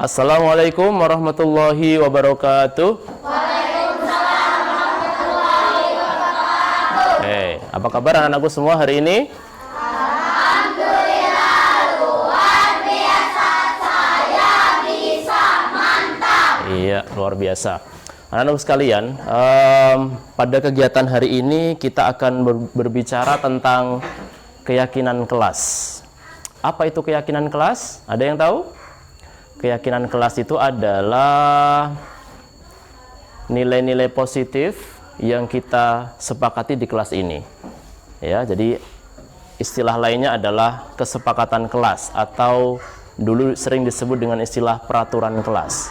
Assalamualaikum warahmatullahi wabarakatuh. Waalaikumsalam warahmatullahi wabarakatuh. Apa kabar anak-anakku semua hari ini? Alhamdulillah, luar biasa. Saya bisa mantap. Iya, luar biasa. Anak-anakku sekalian, pada kegiatan hari ini kita akan berbicara tentang keyakinan kelas. Apa itu keyakinan kelas? Ada yang tahu? Keyakinan kelas itu adalah nilai-nilai positif yang kita sepakati di kelas ini. Ya, jadi istilah lainnya adalah kesepakatan kelas atau dulu sering disebut dengan istilah peraturan kelas.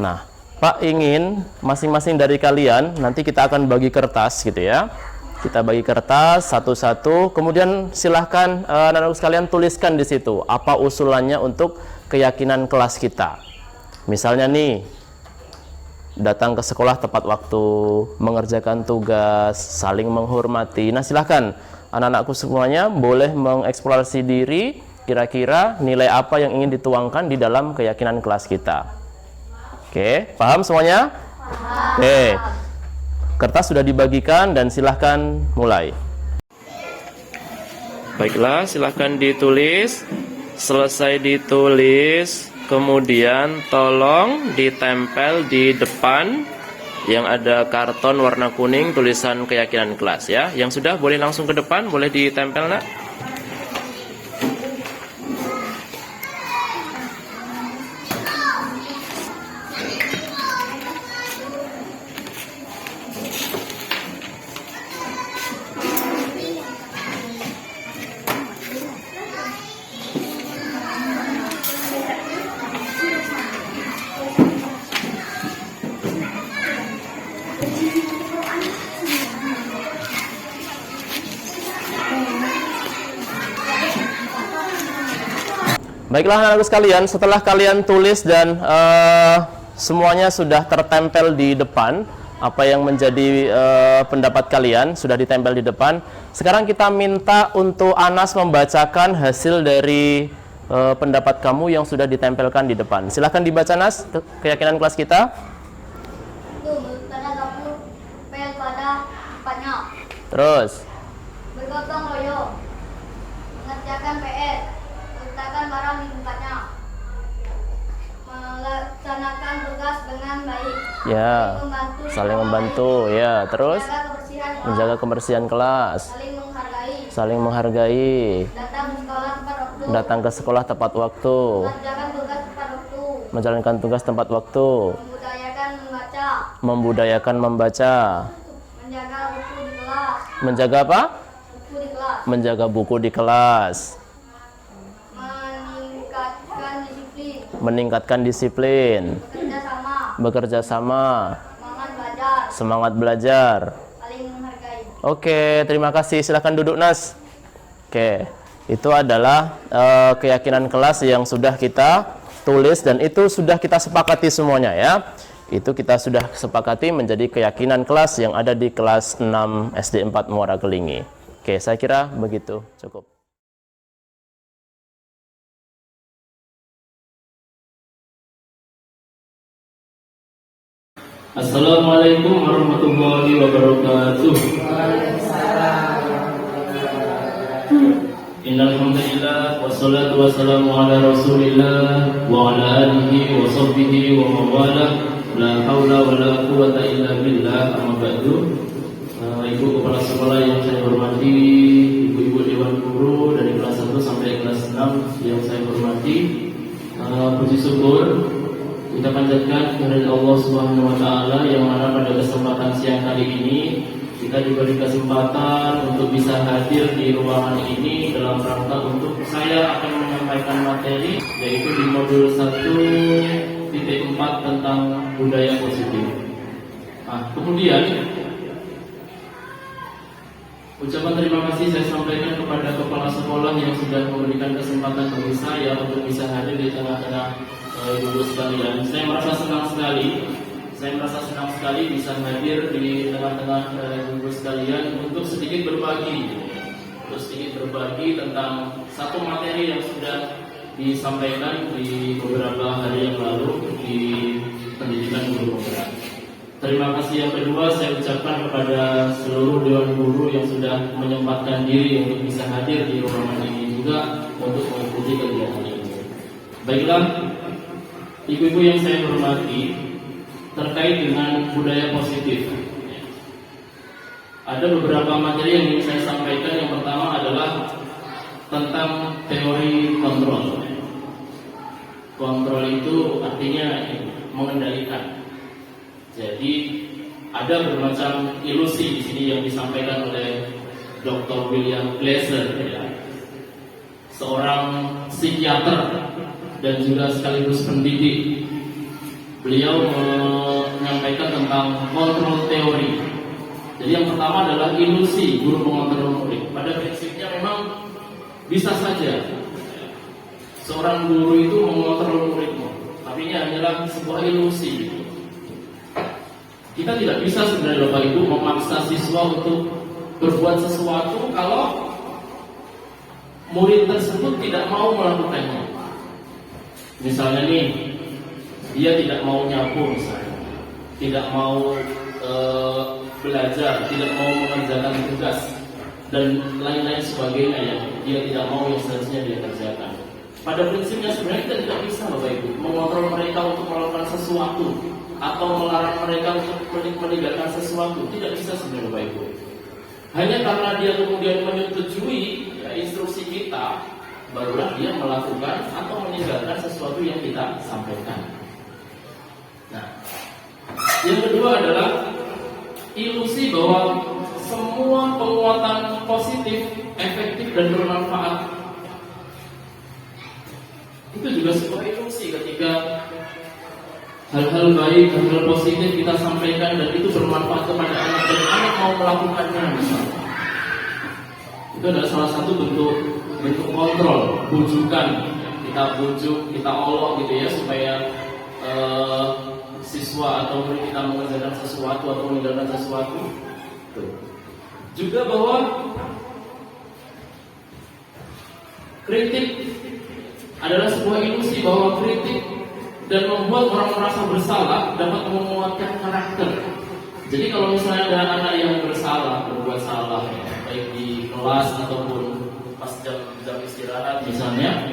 Nah, Pak ingin masing-masing dari kalian nanti kita akan bagi kertas gitu ya. Kita bagi kertas satu-satu, kemudian silahkan anak-anak sekalian tuliskan di situ apa usulannya untuk keyakinan kelas kita. Misalnya nih, datang ke sekolah tepat waktu, mengerjakan tugas, saling menghormati. Nah, silahkan anak-anakku semuanya boleh mengeksplorasi diri, kira-kira nilai apa yang ingin dituangkan di dalam keyakinan kelas kita. Oke, paham semuanya? Paham. Oke, kertas sudah dibagikan dan silahkan mulai. Baiklah, silahkan ditulis. Selesai ditulis, kemudian tolong ditempel di depan yang ada karton warna kuning tulisan keyakinan kelas ya. Yang sudah boleh langsung ke depan, boleh ditempel nak. Baiklah anak-anak sekalian, setelah kalian tulis dan semuanya sudah tertempel di depan, apa yang menjadi pendapat kalian sudah ditempel di depan. Sekarang kita minta untuk Anas membacakan hasil dari pendapat kamu yang sudah ditempelkan di depan. Silahkan dibaca Anas, keyakinan kelas kita. Pada dapur, pel pada tempatnya. Terus. Bergotong royong, mengerjakan PR, meletakkan barang di tempatnya, melaksanakan tugas dengan baik, Ya, saling membantu. Ya, terus menjaga kebersihan kelas, saling menghargai, datang ke sekolah tepat waktu, menjalankan tugas tepat waktu, membudayakan membaca, menjaga apa? Menjaga buku di kelas, meningkatkan disiplin, bekerja sama, semangat belajar. Oke, terima kasih. Silahkan duduk Nas. Oke, itu adalah keyakinan kelas yang sudah kita tulis dan itu sudah kita sepakati semuanya ya. Itu kita sudah sepakati menjadi keyakinan kelas yang ada di kelas 6 SD 4 Muara Kelingi. Oke, saya kira begitu cukup. Assalamualaikum warahmatullahi wabarakatuh. Innal hamdalillah wassalatu wassalamu ala Rasulillah wa ala alihi wa sahbihi wa mawala. La haula wala quwwata illa billah. Amma ba'du. Ibu kepala sekolah yang saya hormati, ibu-ibu dewan guru dari kelas 1 sampai kelas 6 yang saya hormati, puji syukur kita panjatkan kepada Allah Subhanahu wa taala yang mana pada kesempatan siang kali ini kita diberi kesempatan untuk bisa hadir di ruangan ini dalam rangka untuk saya akan menyampaikan materi yaitu di modul 1.4 tentang budaya positif. Nah, kemudian ucapan terima kasih saya sampaikan kepada kepala sekolah yang sudah memberikan kesempatan bagi saya untuk bisa hadir di tengah-tengah ibu sekalian. Saya merasa senang sekali bisa hadir di tengah-tengah ibu sekalian untuk sedikit berbagi tentang satu materi yang sudah disampaikan di beberapa hari yang lalu di pendidikan guru penggerak. Terima kasih yang kedua saya ucapkan kepada seluruh dewan guru yang sudah menyempatkan diri untuk bisa hadir di ruangan ini juga untuk mengikuti kegiatan ini. Baiklah, ibu-ibu yang saya hormati, terkait dengan budaya positif, ada beberapa materi yang ingin saya sampaikan. Yang pertama adalah tentang teori kontrol. Kontrol itu artinya mengendalikan. Jadi ada bermacam ilusi di sini yang disampaikan oleh Dr. William Glasser, ya, seorang psikiater dan juga sekaligus pendidik. Beliau menyampaikan tentang kontrol teori. Jadi yang pertama adalah ilusi guru mengontrol murid. Pada prinsipnya memang bisa saja seorang guru itu mengontrol muridnya, tapi ini hanyalah sebuah ilusi. Kita tidak bisa sebenarnya Bapak Ibu memaksa siswa untuk berbuat sesuatu kalau murid tersebut tidak mau melakukannya. Misalnya nih, dia tidak mau nyapu misalnya, tidak mau belajar, tidak mau mengerjakan tugas dan lain-lain sebagainya yang dia tidak mau yang seharusnya dia kerjakan. Pada prinsipnya sebenarnya kita tidak bisa Bapak Ibu mengontrol mereka untuk melakukan sesuatu atau melarang mereka untuk meninggalkan sesuatu. Tidak bisa sebenarnya Bapak Ibu. Hanya karena dia kemudian menyetujui ya, instruksi kita, barulah dia melakukan atau meninggalkan sesuatu yang kita sampaikan. Nah, yang kedua adalah ilusi bahwa semua penguatan positif, efektif dan bermanfaat. Itu juga sebuah ilusi ketika hal-hal baik, hal-hal positif kita sampaikan dan itu bermanfaat kepada anak dan anak mau melakukannya misalnya. Itu adalah salah satu bentuk kontrol, bujukan. Kita bujuk, kita olok gitu ya supaya siswa atau murid kita mengerjakan sesuatu atau meninggalkan sesuatu. Juga bahwa kritik adalah sebuah ilusi bahwa kritik dan membuat orang merasa bersalah dapat menguatkan karakter. Jadi kalau misalnya ada anak yang bersalah, berbuat salah, ya, baik di kelas ataupun pas jam istirahat misalnya,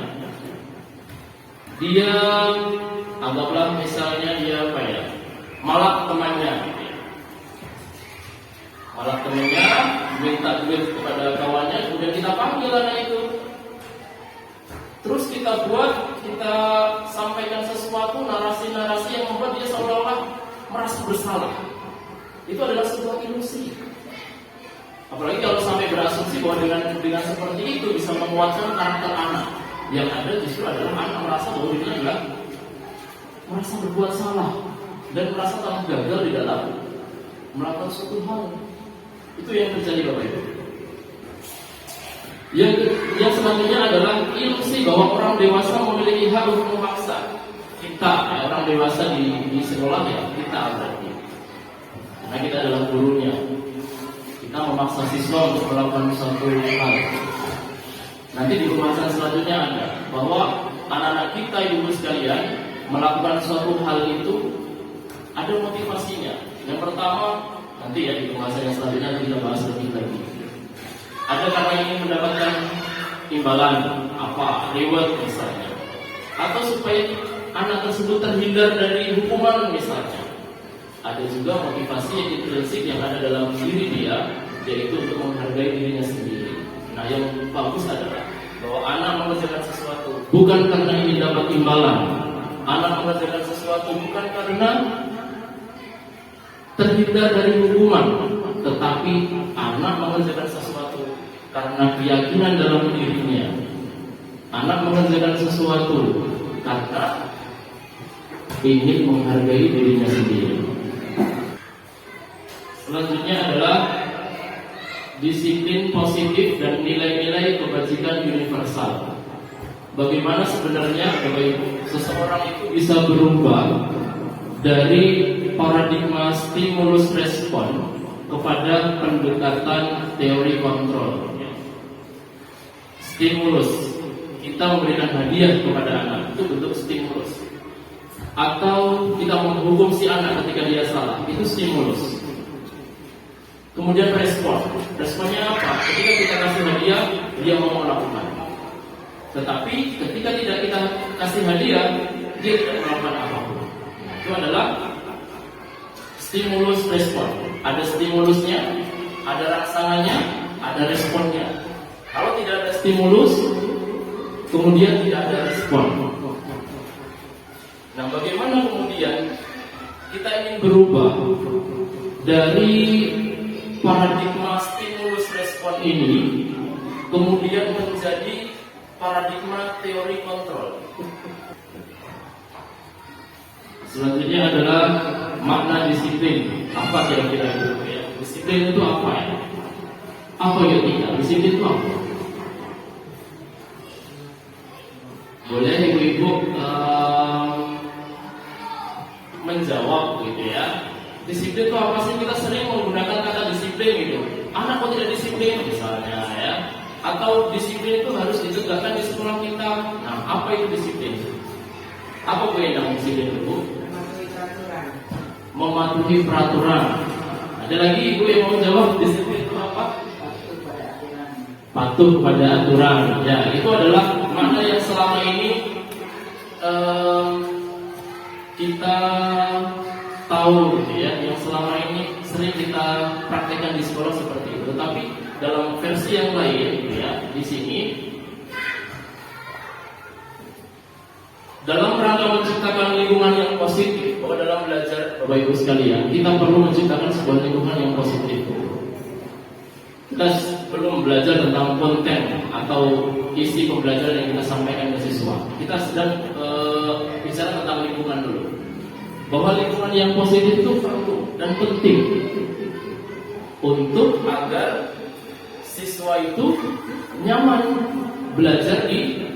dia anggaplah misalnya dia apa ya, malak temannya, minta duit kepada kawannya, kemudian kita panggil anak itu. Terus kita sampaikan sesuatu narasi-narasi yang membuat dia seolah-olah merasa bersalah. Itu adalah sebuah ilusi. Apalagi kalau sampai berasumsi bahwa dengan seperti itu bisa menguatkan karakter anak. Yang ada justru adalah anak merasa bahwa dirinya adalah merasa berbuat salah dan merasa telah gagal di dalam melakukan suatu hal. Itu yang terjadi Bapak Ibu. Yang selanjutnya adalah ilusi bahwa orang dewasa memiliki hak untuk memaksa kita, orang dewasa di sekolah ya, kita berarti. Karena kita adalah gurunya. Kita memaksa siswa untuk melakukan suatu hal. Nanti di pembahasan selanjutnya ada bahwa anak-anak kita ibu sekalian melakukan suatu hal itu ada motivasinya. Yang pertama nanti ya di pembahasan yang selanjutnya kita bahas lebih lagi. Ada karena ingin mendapatkan imbalan apa, reward misalnya, atau supaya anak tersebut terhindar dari hukuman misalnya. Ada juga motivasi yang intrinsik yang ada dalam diri dia, yaitu untuk menghargai dirinya sendiri. Nah, yang bagus adalah bahwa anak mengerjakan sesuatu bukan karena ingin dapat imbalan. Anak mengerjakan sesuatu bukan karena terhindar dari hukuman, tetapi anak mengerjakan sesuatu karena keyakinan dalam dirinya. Anak mengerjakan sesuatu karena ingin menghargai dirinya sendiri. Selanjutnya adalah disiplin positif dan nilai-nilai kebajikan universal. Bagaimana sebenarnya Bapak Ibu seseorang itu bisa berubah dari paradigma stimulus respon kepada pendekatan teori kontrol. Stimulus kita memberikan hadiah kepada anak, itu bentuk stimulus. Atau kita menghukum si anak ketika dia salah, itu stimulus. Kemudian responnya apa? Ketika kita kasih hadiah, dia mau melakukan. Tetapi ketika tidak kita kasih hadiah, dia tidak melakukan apapun. Itu adalah stimulus respon. Ada stimulusnya, ada rangsangannya, ada responnya. Kalau tidak ada stimulus, kemudian tidak ada respon. Nah, bagaimana kemudian kita ingin berubah dari paradigma stimulus respon ini kemudian menjadi paradigma teori kontrol. Selanjutnya adalah makna disiplin. Apa kira-kira itu? Ya, disiplin itu apa ya? Apa ya tidak? Disiplin itu apa? Boleh ibu-ibu menjawab gitu ya. Disiplin itu apa sih? Kita sering menggunakan kata disiplin gitu. Anak kok tidak disiplin misalnya ya. Atau disiplin itu harus ditegakkan di sekolah kita. Nah, apa itu disiplin? Apa kewenangan disiplin itu? Mematuhi peraturan. Ada lagi ibu yang mau jawab disiplin itu apa? Patuh kepada aturan. Ya, itu adalah makna yang selama ini kita tahu gitu ya, yang selama ini sering kita praktekkan di sekolah seperti itu. Tetapi dalam versi yang lain ya, di sini dalam rangka menciptakan lingkungan yang positif, bahwa dalam belajar Bapak Ibu sekalian, kita perlu menciptakan sebuah lingkungan yang positif. Kita belum belajar tentang konten atau isi pembelajaran yang kita sampaikan ke siswa. Kita sedang bicara tentang lingkungan dulu. Bahwa lingkungan yang positif itu perlu dan penting untuk agar siswa itu nyaman belajar di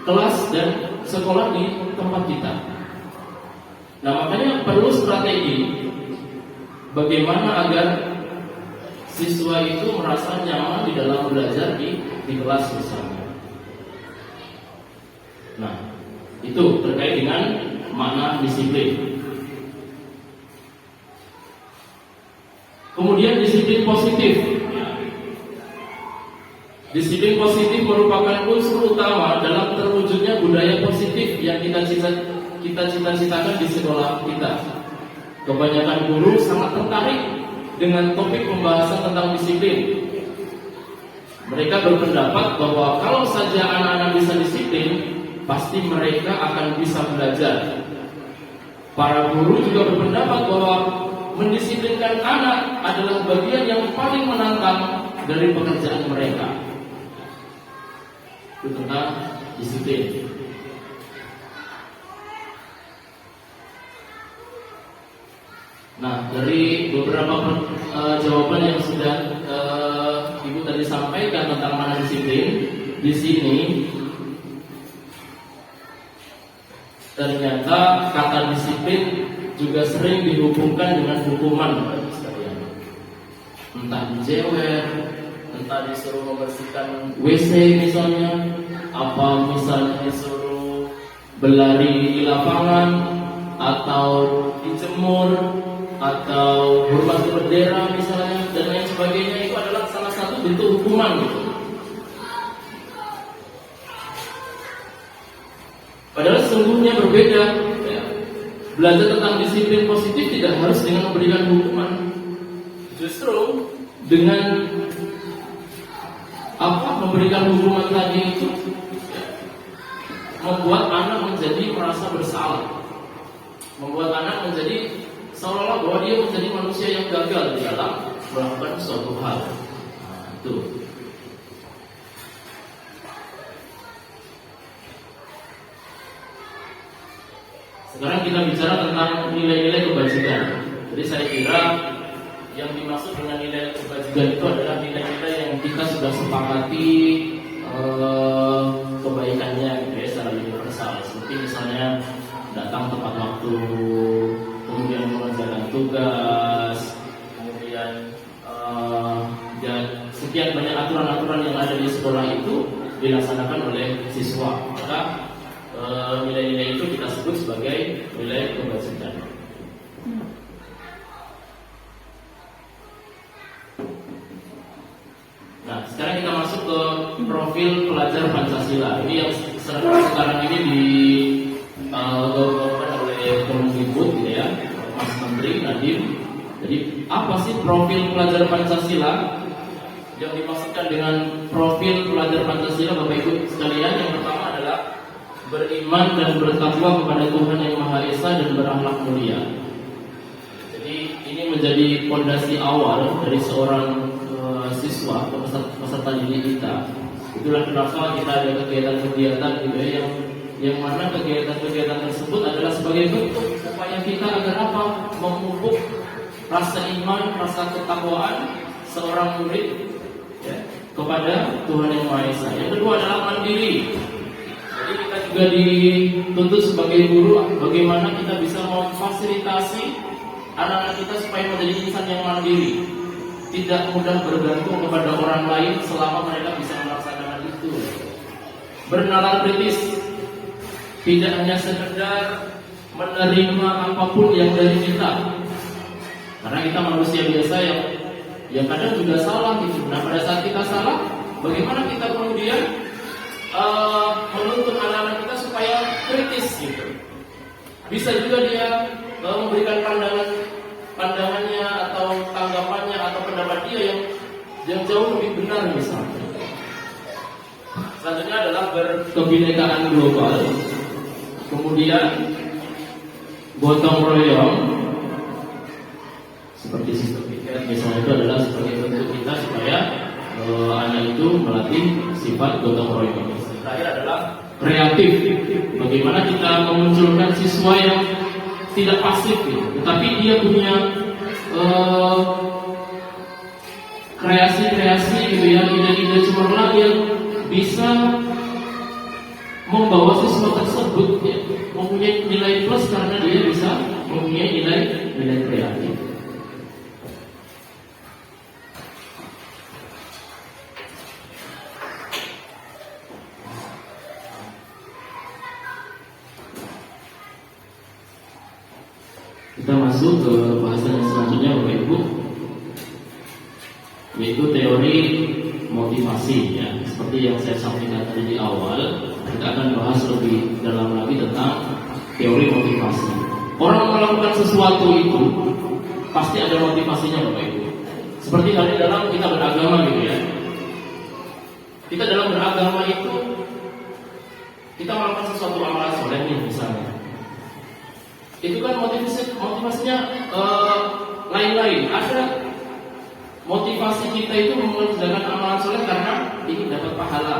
kelas dan sekolah di tempat kita. Nah, makanya perlu strategi bagaimana agar siswa itu merasa nyaman di dalam belajar di kelas misalnya. Nah, itu terkait dengan makna disiplin. Kemudian disiplin positif. Disiplin positif merupakan unsur utama dalam terwujudnya budaya positif yang kita cita-citakan di sekolah kita. Kebanyakan guru sangat tertarik dengan topik pembahasan tentang disiplin. Mereka berpendapat bahwa kalau saja anak-anak bisa disiplin, pasti mereka akan bisa belajar. Para guru juga berpendapat bahwa mendisiplinkan anak adalah bagian yang paling menantang dari pekerjaan mereka. Itu tentang disiplin. Nah, dari beberapa jawaban yang sudah Ibu tadi sampaikan tentang makna disiplin, di sini ternyata kata disiplin juga sering dihubungkan dengan hukuman, entah dijewer, entah disuruh membersihkan WC misalnya, apa misalnya disuruh berlari di lapangan, atau dijemur, atau hormati bendera misalnya, dan lain sebagainya. Itu adalah salah satu bentuk hukuman gitu. Padahal sesungguhnya berbeda ya. Belajar tentang disiplin positif tidak harus dengan memberikan hukuman. Justru dengan memberikan hukuman tadi itu ya, membuat anak menjadi merasa bersalah, membuat anak menjadi seolah-olah bahwa dia menjadi manusia yang gagal di dalam melakukan suatu hal. Nah, itu. Sekarang kita bicara tentang nilai-nilai kebajikan. Jadi saya kira yang dimaksud dengan nilai kebajikan itu adalah nilai-nilai yang kita sudah sepakati kebaikannya gitu ya, secara universal. Seperti misalnya datang tepat waktu, kemudian mengerjakan tugas, kemudian dan sekian banyak aturan-aturan yang ada di sekolah itu dilaksanakan oleh siswa. Maka nilai-nilai itu kita sebut sebagai nilai kebajikan. Nah, sekarang kita masuk ke profil pelajar Pancasila. Ini yang sekarang ini digaungkan oleh Kemendikbud, gitu ya, Mas Menteri Nadiem. Jadi apa sih profil pelajar Pancasila? Yang dimaksudkan dengan profil pelajar Pancasila, Bapak Ibu sekalian, yang pertama adalah beriman dan bertakwa kepada Tuhan Yang Maha Esa dan berakhlak mulia. Jadi ini menjadi fondasi awal dari seorang siswa atau peserta didik kita. Itulah kenapa kita ada kegiatan-kegiatan gitu ya, yang mana kegiatan-kegiatan tersebut adalah sebagai bentuk upaya kita agar apa? Memupuk rasa iman, rasa ketakwaan seorang murid ya, kepada Tuhan Yang Maha Esa. Yang kedua adalah mandiri. Jadi kita juga dituntut sebagai guru bagaimana kita bisa memfasilitasi anak-anak kita supaya menjadi insan yang mandiri, tidak mudah bergantung kepada orang lain selama mereka bisa melaksanakan itu. Bernalar kritis, tidak hanya sekedar menerima apapun yang dari kita, karena kita manusia biasa yang kadang juga salah gitu. Nah, pada saat kita salah, bagaimana kita kemudian menuntun anak-anak kita supaya kritis gitu. Bisa juga dia memberikan pandangannya atau tanggapannya atau pendapat dia yang jauh lebih benar misalnya. Selanjutnya adalah berkebinekaan global. Kemudian gotong royong, seperti sistem piket misalnya, itu adalah sebagai bentuk kita supaya anak itu melatih sifat gotong royong. Terakhir adalah kreatif. Bagaimana kita memunculkan siswa yang tidak pasif gitu, tetapi dia punya kreasi-kreasi gitu ya, ide-ide cemerlang yang bisa membawa siswa tersebut ya, mempunyai nilai plus karena dia bisa mempunyai nilai kreatif. Kita masuk ke bahasan yang selanjutnya, Bapak Ibu, yaitu teori motivasi ya. Seperti yang saya sampaikan tadi di awal, kita akan bahas lebih dalam lagi tentang teori motivasi. Orang melakukan sesuatu itu pasti ada motivasinya, Bapak Ibu. Seperti halnya dalam kita beragama gitu ya. Kita dalam beragama itu kita melakukan sesuatu amalan soleh nih misalnya. Itu kan motivasinya lain-lain. Ada motivasi kita itu mengerjakan amalan soleh karena ingin dapat pahala.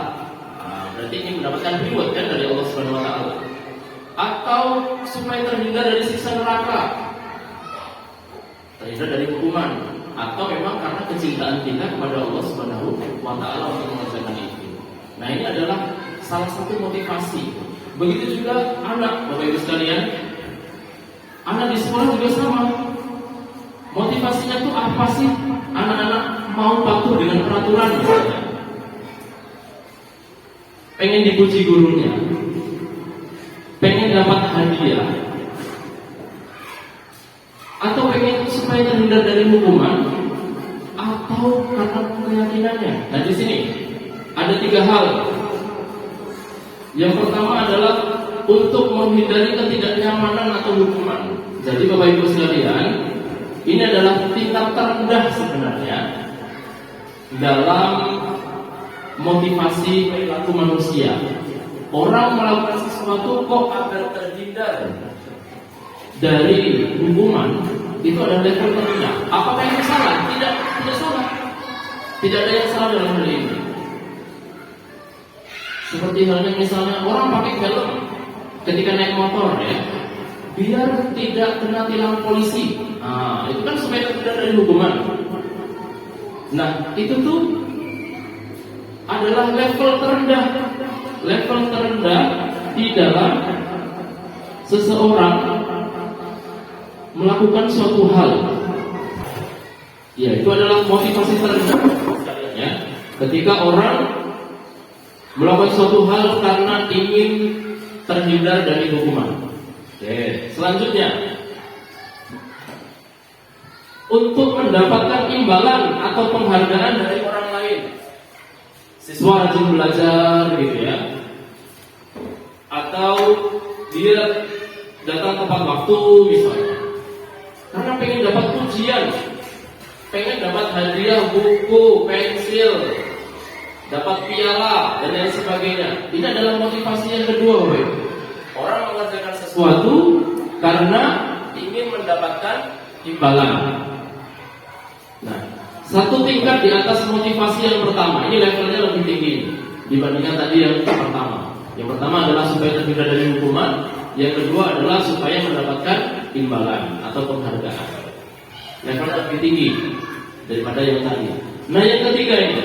Berarti ingin mendapatkan reward kan dari Allah Subhanahu Wa Taala. Atau supaya terhindar dari siksa neraka, terhindar dari hukuman, atau memang karena kecintaan kita kepada Allah Subhanahu Wa Taala untuk mengerjakan itu. Nah, ini adalah salah satu motivasi. Begitu juga anak, Bapak Ibu sekalian. Anak di sekolah juga sama. Motivasinya tuh apa sih? Anak-anak mau patuh dengan peraturan misalnya. Pengen dipuji gurunya, pengen dapat hadiah, atau pengen supaya terhindar dari hukuman, atau karena keyakinannya. Nah, di sini ada 3 hal. Yang pertama adalah untuk menghindari ketidaknyamanan atau hukuman. Jadi Bapak Ibu sekalian, ini adalah tingkat terendah sebenarnya dalam motivasi perilaku manusia. Orang melakukan sesuatu kok agar terhindar dari hukuman, itu adalah level terendah. Apakah itu salah? Tidak salah. Tidak ada yang salah dalam hal ini. Seperti halnya misalnya orang pakai helm ketika naik motor ya, biar tidak kena tilang polisi. Nah, itu kan supaya terhindar dari hukuman. Nah, itu tuh adalah level terendah di dalam seseorang melakukan suatu hal. Ya, itu adalah motivasi terendah ya. Ketika orang Melakukan suatu hal karena ingin terhindar dari hukuman. Oke, selanjutnya untuk mendapatkan imbalan atau penghargaan dari orang lain. Siswa rajin belajar gitu ya. Atau dia datang tepat waktu misalnya. Karena pengen dapat pujian, pengen dapat hadiah buku, pensil, dapat piala dan lain sebagainya. Ini adalah motivasi yang kedua, Bapak. Orang mengerjakan sesuatu karena ingin mendapatkan imbalan. Nah, satu tingkat di atas motivasi yang pertama, ini levelnya lebih tinggi dibandingkan tadi yang pertama. Yang pertama adalah supaya terhindar dari hukuman, yang kedua adalah supaya mendapatkan imbalan atau penghargaan. Levelnya lebih tinggi daripada yang tadi. Nah, yang ketiga ini,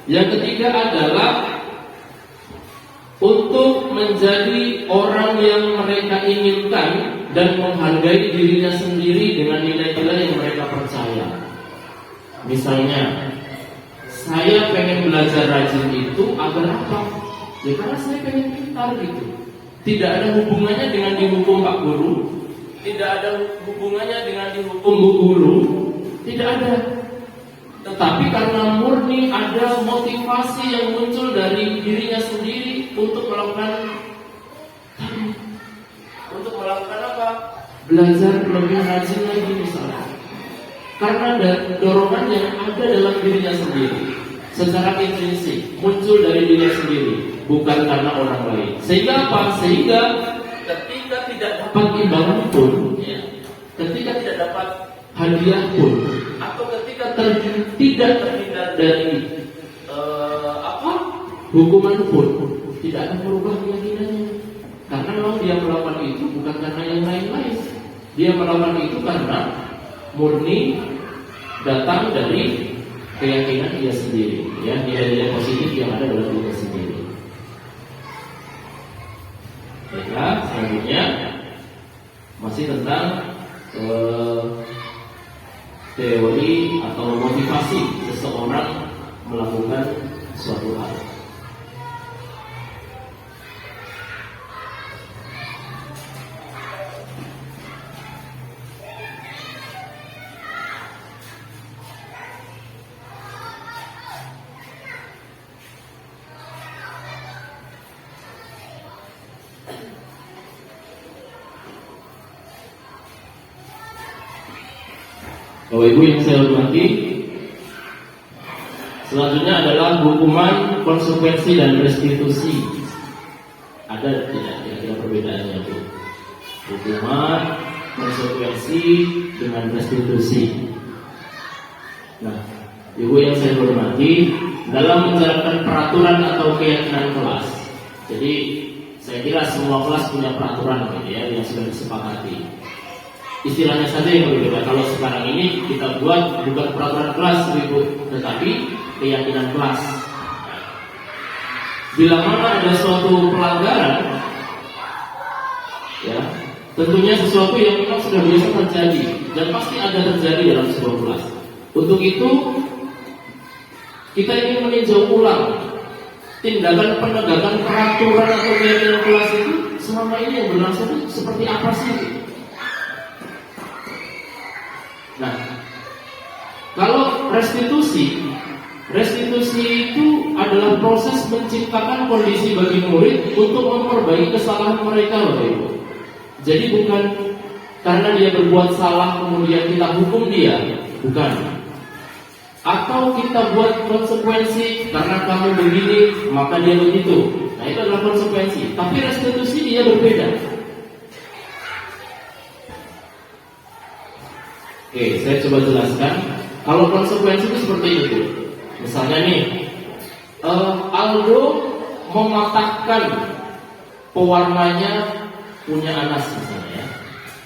yang ketiga adalah untuk menjadi orang yang mereka inginkan dan menghargai dirinya sendiri dengan nilai-nilai yang mereka percaya. Misalnya, saya pengen belajar rajin itu agar apa? Ya karena saya pengen pintar gitu. Tidak ada hubungannya dengan dihukum Pak Guru, tidak ada hubungannya dengan dihukum Bu Guru, tidak ada. Tetapi karena murni ada motivasi yang muncul dari dirinya sendiri untuk melakukan apa? Belajar lebih rajin lagi misalnya. Karena ada dorongan yang ada dalam dirinya sendiri, secara intrinsik muncul dari dirinya sendiri, bukan karena orang lain. Sehingga apa? Sehingga ketika tidak dapat imbalan pun, ya, ketika tidak dapat hadiah pun, atau ketika tidak terhindar dari hukuman pun, tidak akan berubah keyakinannya. Karena memang dia melakukan itu bukan karena yang lain-lain. Dia melakukan itu karena murni datang dari keyakinan dia sendiri, ya, nilai-nilai positif yang ada dalam dirinya sendiri. Baiklah, selanjutnya masih tentang teori atau motivasi seseorang melakukan suatu hal. Bapak Ibu yang saya hormati, selanjutnya adalah hukuman, konsekuensi dan restitusi. Ada tidak kira-kira perbedaannya itu? Hukuman, konsekuensi dengan restitusi. Nah, Ibu yang saya hormati, dalam menjalankan peraturan atau keyakinan kelas, jadi saya kira semua kelas punya peraturan gitu ya, yang sudah disepakati. Istilahnya saja yang berbeda. Kalau sekarang ini kita buat bukan peraturan kelas Ibu, tetapi keyakinan kelas. Bila mana ada suatu pelanggaran, ya, tentunya sesuatu yang memang sudah biasa terjadi dan pasti ada terjadi dalam sebuah kelas. Untuk itu kita ingin meninjau ulang tindakan penegakan peraturan atau keyakinan kelas itu selama ini yang berlangsung seperti apa sih? Nah, kalau restitusi itu adalah proses menciptakan kondisi bagi murid untuk memperbaiki kesalahan mereka, Bapak Ibu. Jadi bukan karena dia berbuat salah kemudian kita hukum dia, bukan. Atau kita buat konsekuensi karena kamu begini maka dia begitu. Nah, itu adalah konsekuensi. Tapi restitusi dia berbeda. Oke, saya coba jelaskan. Kalau konsekuensi itu seperti itu. Misalnya nih, Aldo mematahkan pewarnanya punya Anas misalnya.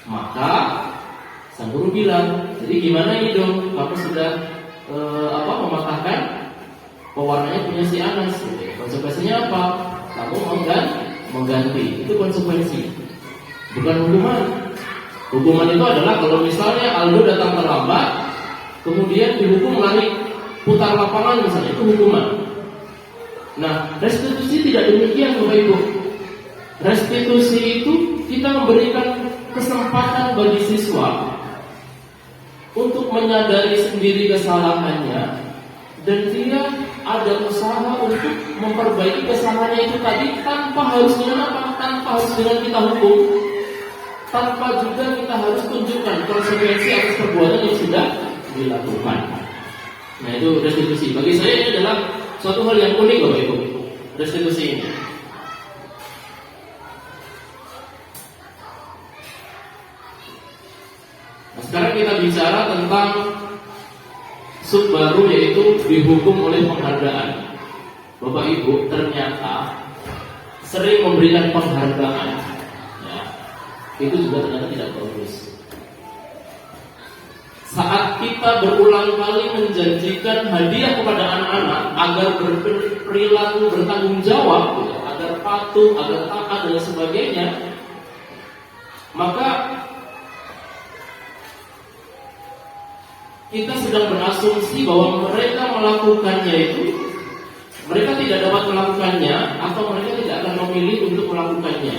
Maka sang guru bilang, jadi gimana ini dong? Kamu sudah mematahkan pewarnanya punya si Anas. Konsekuensinya apa? Kamu mengganti. Itu konsekuensi, bukan hukuman. Hukuman itu adalah kalau misalnya Aldo datang terlambat, kemudian dihukum lari putar lapangan misalnya, itu hukuman. Nah, restitusi tidak demikian Bapak Ibu. Restitusi itu kita memberikan kesempatan bagi siswa untuk menyadari sendiri kesalahannya, dan dia ada usaha untuk memperbaiki kesalahannya itu tadi tanpa harus dengan apa? Tanpa harus dengan kita hukum, tanpa juga kita harus tunjukkan konsekuensi atas perbuatan yang sudah dilakukan. Nah, itu restitusi. Bagi saya ini adalah suatu hal yang unik Bapak Ibu, restitusi ini. Nah, sekarang kita bicara tentang sub baru, yaitu dihukum oleh penghargaan. Bapak Ibu ternyata sering memberikan penghargaan, ya, itu juga ternyata tidak bagus. Saat kita berulang kali menjanjikan hadiah kepada anak-anak agar berperilaku bertanggung jawab, ya, agar patuh, agar taat dan sebagainya, maka kita sedang berasumsi bahwa mereka melakukannya itu, mereka tidak dapat melakukannya, atau mereka tidak akan memilih untuk melakukannya.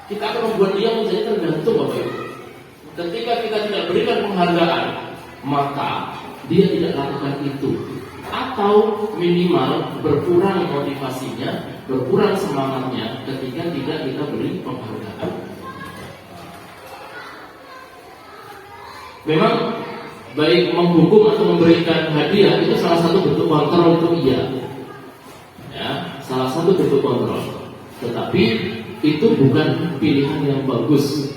Kita akan membuat dia menjadi tergantung Bapak Ibu. Ketika kita tidak berikan penghargaan, maka dia tidak lakukan itu, atau minimal berkurang motivasinya, berkurang semangatnya ketika tidak kita beri penghargaan. Memang baik menghukum atau memberikan hadiah itu salah satu bentuk kontrol, itu iya, ya, salah satu bentuk kontrol. Tetapi itu bukan pilihan yang bagus.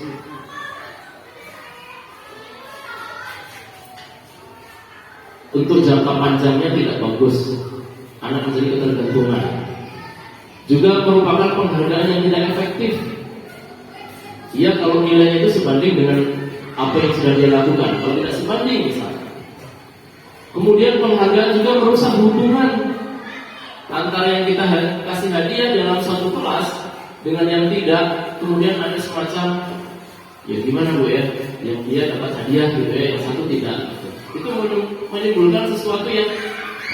Untuk jangka panjangnya tidak bagus, anak menjadi ketergantungan. Juga merupakan penghargaan yang tidak efektif. Ia kalau nilainya itu sebanding dengan apa yang sudah dia lakukan, kalau tidak sebanding misalnya. Kemudian penghargaan juga merusak hubungan antara yang kita kasih hadiah dalam suatu kelas dengan yang tidak. Kemudian ada semacam, ya gimana Bu ya, yang dia dapat hadiah gitu ya, yang satu tidak. Itu menimbulkan sesuatu yang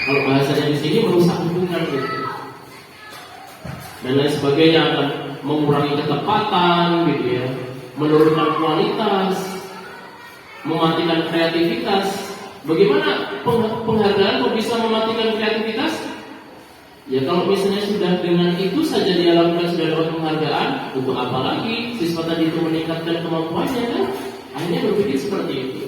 kalau bahasanya di sini merusak hubungan gitu. Dan lain sebagainya, akan mengurangi ketepatan gitu ya, menurunkan kualitas, mematikan kreativitas. Bagaimana penghargaan kok bisa mematikan kreativitas? Ya kalau misalnya sudah dengan itu saja dia lakukan, sudah dapat penghargaan, untuk apa lagi siswa tadi itu meningkatkan kemampuannya kan? Akhirnya berpikir seperti itu.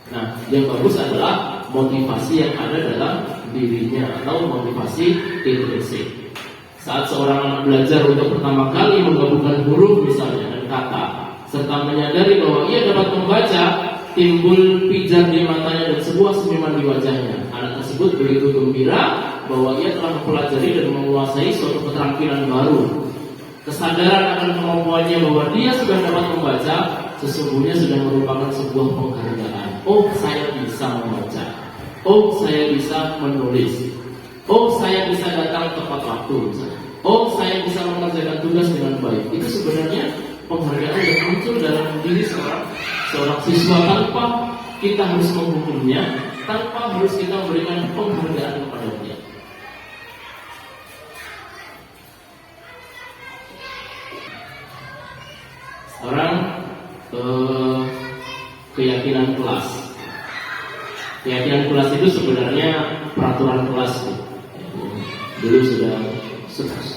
Nah, yang bagus adalah motivasi yang ada dalam dirinya, atau motivasi intrinsik. Saat seorang anak belajar untuk pertama kali menggabungkan huruf misalnya dan kata, serta menyadari bahwa ia dapat membaca, timbul pijar di matanya dan sebuah senyuman di wajahnya. Anak tersebut begitu gembira bahwa ia telah mempelajari dan menguasai suatu keterampilan baru. Kesadaran akan kemampuannya bahwa dia sudah dapat membaca sesungguhnya sudah merupakan sebuah penghargaan. Oh, saya bisa membaca. Oh, saya bisa menulis. Oh, saya bisa datang tepat waktu misalnya. Oh, saya bisa mengerjakan tugas dengan baik. Itu sebenarnya penghargaan yang muncul dalam diri seorang siswa tanpa kita harus menghukumnya, tanpa harus kita memberikan penghargaan kepada dia. Sekarang keyakinan kelas. Keyakinan kelas itu sebenarnya peraturan kelas. Dulu sudah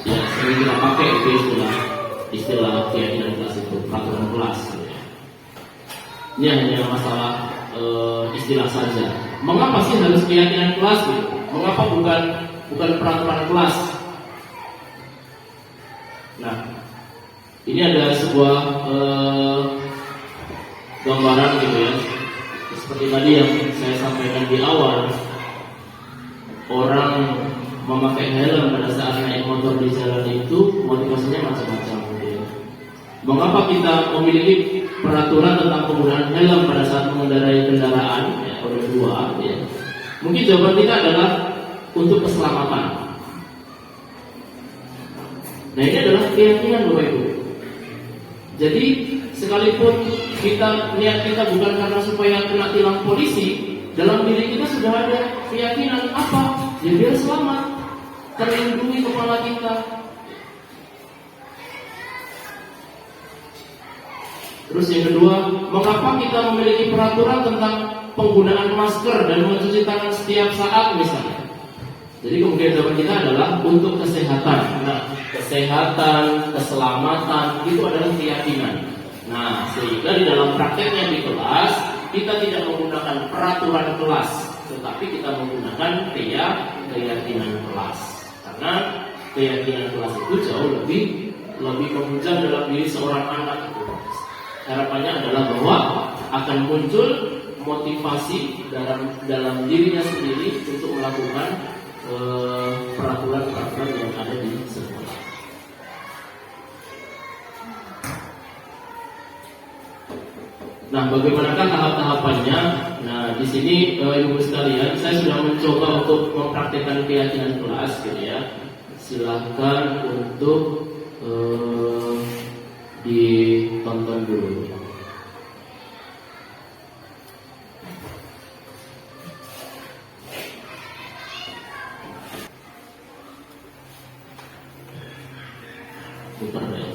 ya, sering kita pakai itu istilah keyakinan kelas itu, peraturan kelas. Ini hanya masalah istilah saja. Mengapa sih harus keyakinan kelas? Mengapa bukan peraturan kelas? Nah, ini ada sebuah gambaran gitu ya. Seperti tadi yang saya sampaikan di awal, orang memakai helm pada saat naik motor di jalan itu motivasinya macam-macam gitu ya. Mengapa kita memiliki peraturan tentang penggunaan helm pada saat mengendarai kendaraan ya, roda dua ya? Mungkin jawaban kita adalah untuk keselamatan. Nah, ini adalah keyakinan Bapak Ibu. Jadi sekalipun niat kita bukan karena supaya kena tilang polisi, dalam diri kita sudah ada keyakinan apa? Ya biar selamat, terlindungi kepala kita. Terus yang kedua, mengapa kita memiliki peraturan tentang penggunaan masker dan mencuci tangan setiap saat misalnya? Jadi kemudian jawaban kita adalah untuk kesehatan. Nah, kesehatan, keselamatan itu adalah keyakinan. Nah, sehingga di dalam prakteknya di kelas kita tidak menggunakan peraturan kelas, tetapi kita menggunakan keyakinan kelas. Karena keyakinan kelas itu jauh lebih menghujam dalam diri seorang anak itu. Harapannya adalah bahwa akan muncul motivasi dalam dirinya sendiri untuk melakukan peraturan-peraturan yang ada di sekolah. Nah, bagaimanakah tahap-tahapannya? Nah, di sini ibu sekalian, saya sudah mencoba untuk mempraktikkan keyakinan kelas, gitu ya. Silahkan untuk ditonton dulu. Putar deh.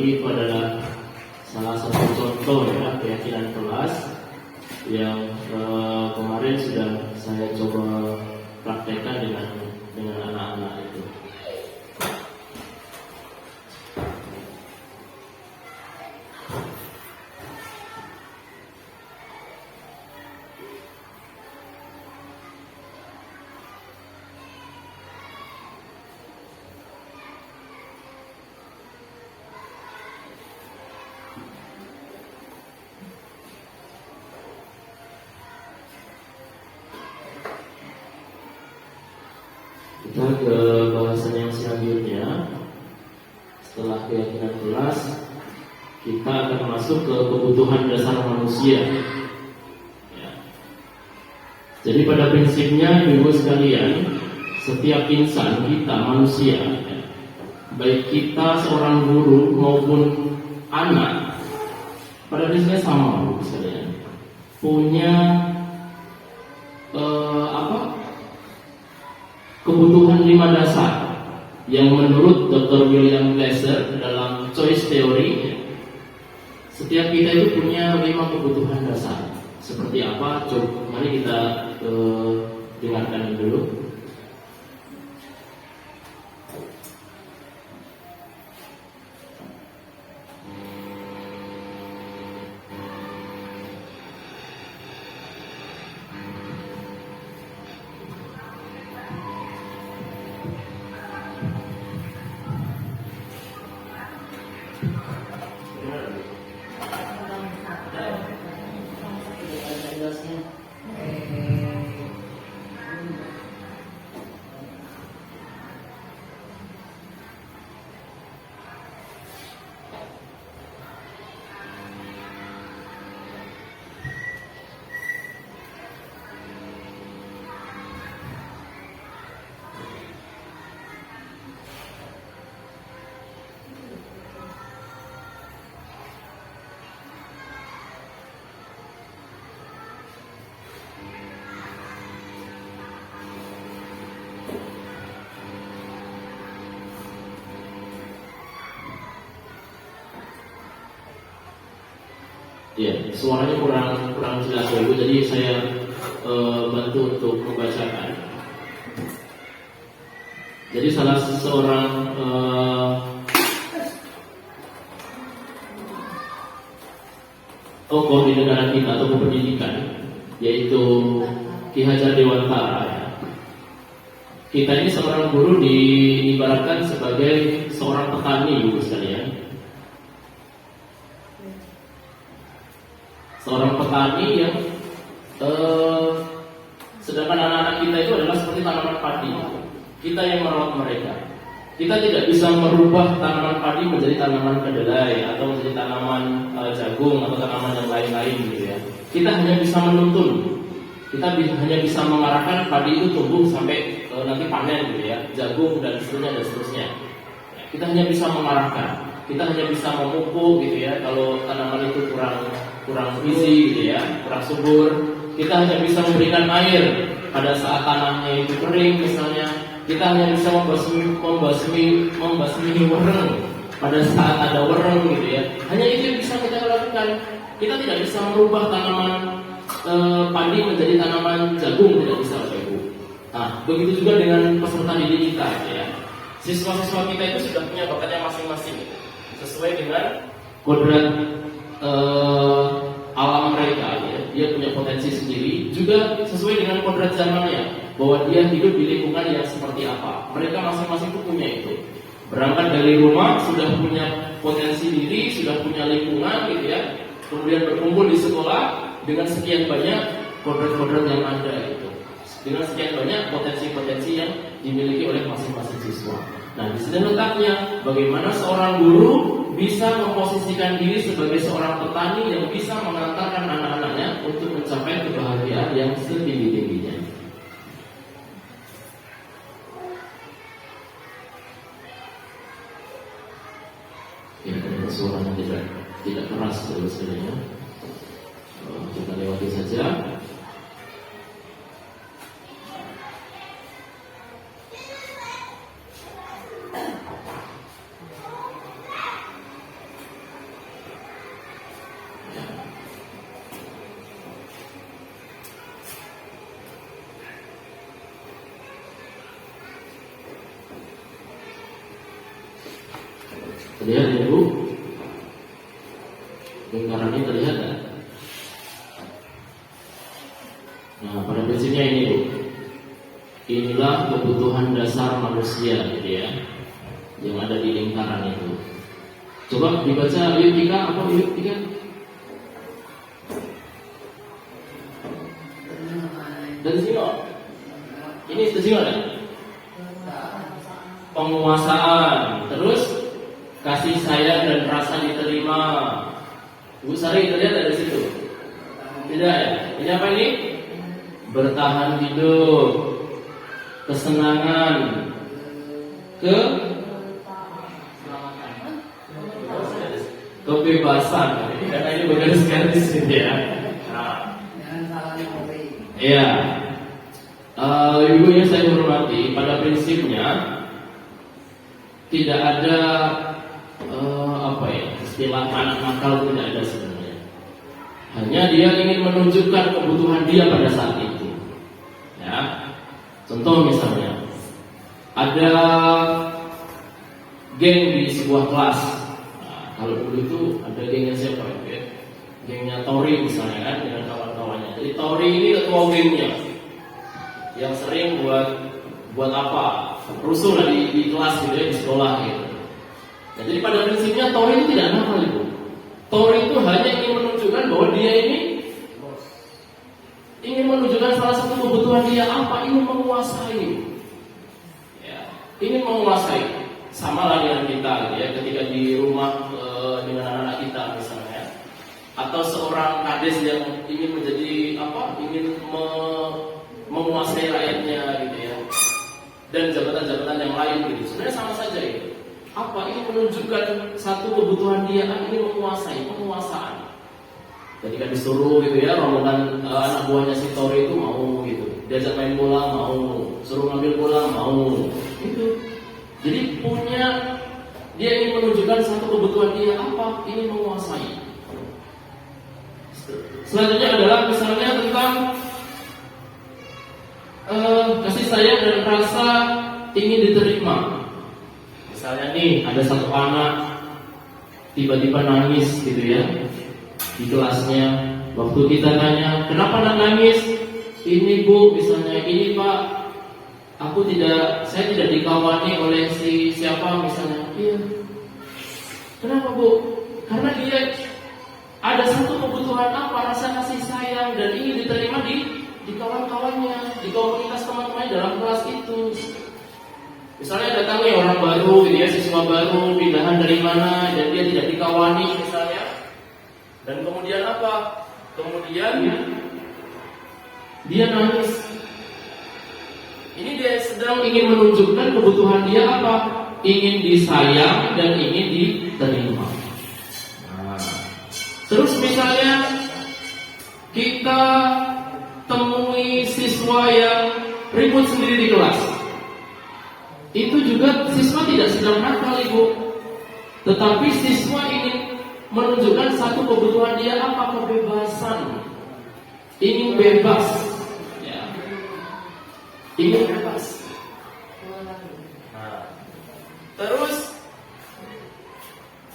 berarti itu adalah salah satu contoh ya keyakinan kelas yang kemarin sudah saya coba praktekkan dengan anak-anak itu. Kita ke bahasan yang selanjutnya. Setelah keyakinan kelas, kita akan masuk ke kebutuhan dasar manusia ya. Jadi pada prinsipnya ibu sekalian, setiap insan kita manusia ya, baik kita seorang guru maupun anak, pada prinsipnya sama ibu sekalian, punya kebutuhan 5 dasar yang menurut Dr. William Glasser dalam choice theory, setiap kita itu punya 5 kebutuhan dasar. Seperti apa? Coba mari kita dengarkan dulu. Ya, suaranya kurang jelas dulu, jadi saya bantu untuk membacakan. Jadi salah seorang tokoh di negara kita atau pendidikan, yaitu Ki Hajar Dewantara. Ya. Kita ini seorang guru diibaratkan sebagai seorang petani, ibu sekalian. Seorang petani yang sedangkan anak-anak kita itu adalah seperti tanaman padi. Kita yang merawat mereka. Kita tidak bisa merubah tanaman padi menjadi tanaman kedelai atau menjadi tanaman jagung atau tanaman yang lain-lain gitu ya. Kita hanya bisa menuntun. Kita hanya bisa mengarahkan padi itu tumbuh sampai nanti panen gitu ya, jagung dan seterusnya. Kita hanya bisa mengarahkan. Kita hanya bisa memupuk gitu ya. Kalau tanaman itu kurang gizi gitu ya, kurang subur, kita hanya bisa memberikan air pada saat tanahnya itu kering misalnya. Kita hanya bisa membasmi wereng pada saat ada wereng gitu ya. Hanya itu yang bisa kita lakukan. Kita tidak bisa merubah tanaman padi menjadi tanaman jagung, tidak bisa Bapak Ibu. Nah, begitu juga dengan peserta didik kita gitu ya. Siswa-siswa kita itu sudah punya bakatnya masing-masing gitu, sesuai dengan kodrat alam mereka ya. Dia punya potensi sendiri, juga sesuai dengan kodrat zamannya, bahwa dia hidup di lingkungan yang seperti apa. Mereka masing-masing itu punya itu. Berangkat dari rumah sudah punya potensi diri, sudah punya lingkungan gitu ya. Kemudian berkumpul di sekolah dengan sekian banyak kodrat-kodrat yang ada itu. Dengan sekian banyak potensi-potensi yang dimiliki oleh masing-masing siswa. Nah, di sini letaknya bagaimana seorang guru bisa memposisikan diri sebagai seorang petani yang bisa mengantarkan anak-anaknya untuk mencapai kebahagiaan yang setinggi-tingginya. Ya, karena suaranya tidak keras terus sebenarnya. Kita lewati saja. Terlihat ya Bu? Lingkarannya terlihat kan? Nah, pada prinsipnya ini Bu, inilah kebutuhan dasar manusia gitu ya, yang ada di lingkaran itu. Coba dibaca yuk Tika, apa yuk Tika? Dan sini ini sini ya? Penguasaan, terus kasih sayang dan rasa diterima. Bu Sari terlihat dari situ? Tidak ya? Ini apa ini? Bertahan hidup, kesenangan, kebebasan. Karena ini bergaris-garis gitu ya. Iya. Ibu yang saya hormati, pada prinsipnya tidak ada istilah anak nakal, tidak ada sebenarnya. Hanya dia ingin menunjukkan kebutuhan dia pada saat itu. Ya. Contoh misalnya, ada geng di sebuah kelas. Nah, kalau dulu itu ada gengnya siapa ya? Gengnya Tori misalnya kan, dengan kawan-kawannya. Jadi Tori ini ketua gengnya, yang sering buat apa? Rusuh lah di kelas gitu ya, di sekolah gitu. Nah, jadi pada prinsipnya Tori itu tidak nakal itu. Tori itu hanya ingin menunjukkan bahwa dia ini ingin menunjukkan salah satu kebutuhan dia apa? Ingin menguasai. Ya, ingin menguasai. Sama lah dengan kita gitu ya, ketika di rumah dengan anak-anak kita misalnya, atau seorang kades yang ingin menjadi apa? Ingin menguasai rakyatnya gitu ya, dan jabatan-jabatan yang lain gitu. Sebenarnya sama saja itu. Apa? Ini menunjukkan satu kebutuhan dia, ini menguasai, penguasaan. Ketika disuruh gitu ya, rombongan anak buahnya si Tori itu mau gitu, diajak main bola mau, suruh ngambil bola mau, gitu. Jadi dia ingin menunjukkan satu kebutuhan dia apa? Ini menguasai. Selanjutnya adalah misalnya tentang kasih sayang dan rasa ingin diterima. Misalnya nih, ada satu anak tiba-tiba nangis gitu ya di kelasnya. Waktu kita tanya, kenapa anak nangis? Ini Bu, misalnya, ini Pak, saya tidak dikawani oleh si siapa misalnya. Iya. Kenapa Bu? Karena dia ada satu kebutuhan apa? Rasa kasih sayang dan ingin diterima di kawan-kawannya, di komunitas teman-teman dalam kelas itu. Misalnya datang nih orang baru, gitu ya, siswa baru, pindahan dari mana, dan dia tidak dikawani misalnya. Dan kemudian apa? Kemudian dia nangis. Ini dia sedang ingin menunjukkan kebutuhan dia apa? Ingin disayang dan ingin diterima. Nah, terus misalnya kita temui siswa yang ribut sendiri di kelas. Itu juga siswa tidak sedang nakal Ibu, tetapi siswa ingin menunjukkan satu kebutuhan dia apa? Kebebasan. Ingin bebas ya. Ingin bebas. Nah, terus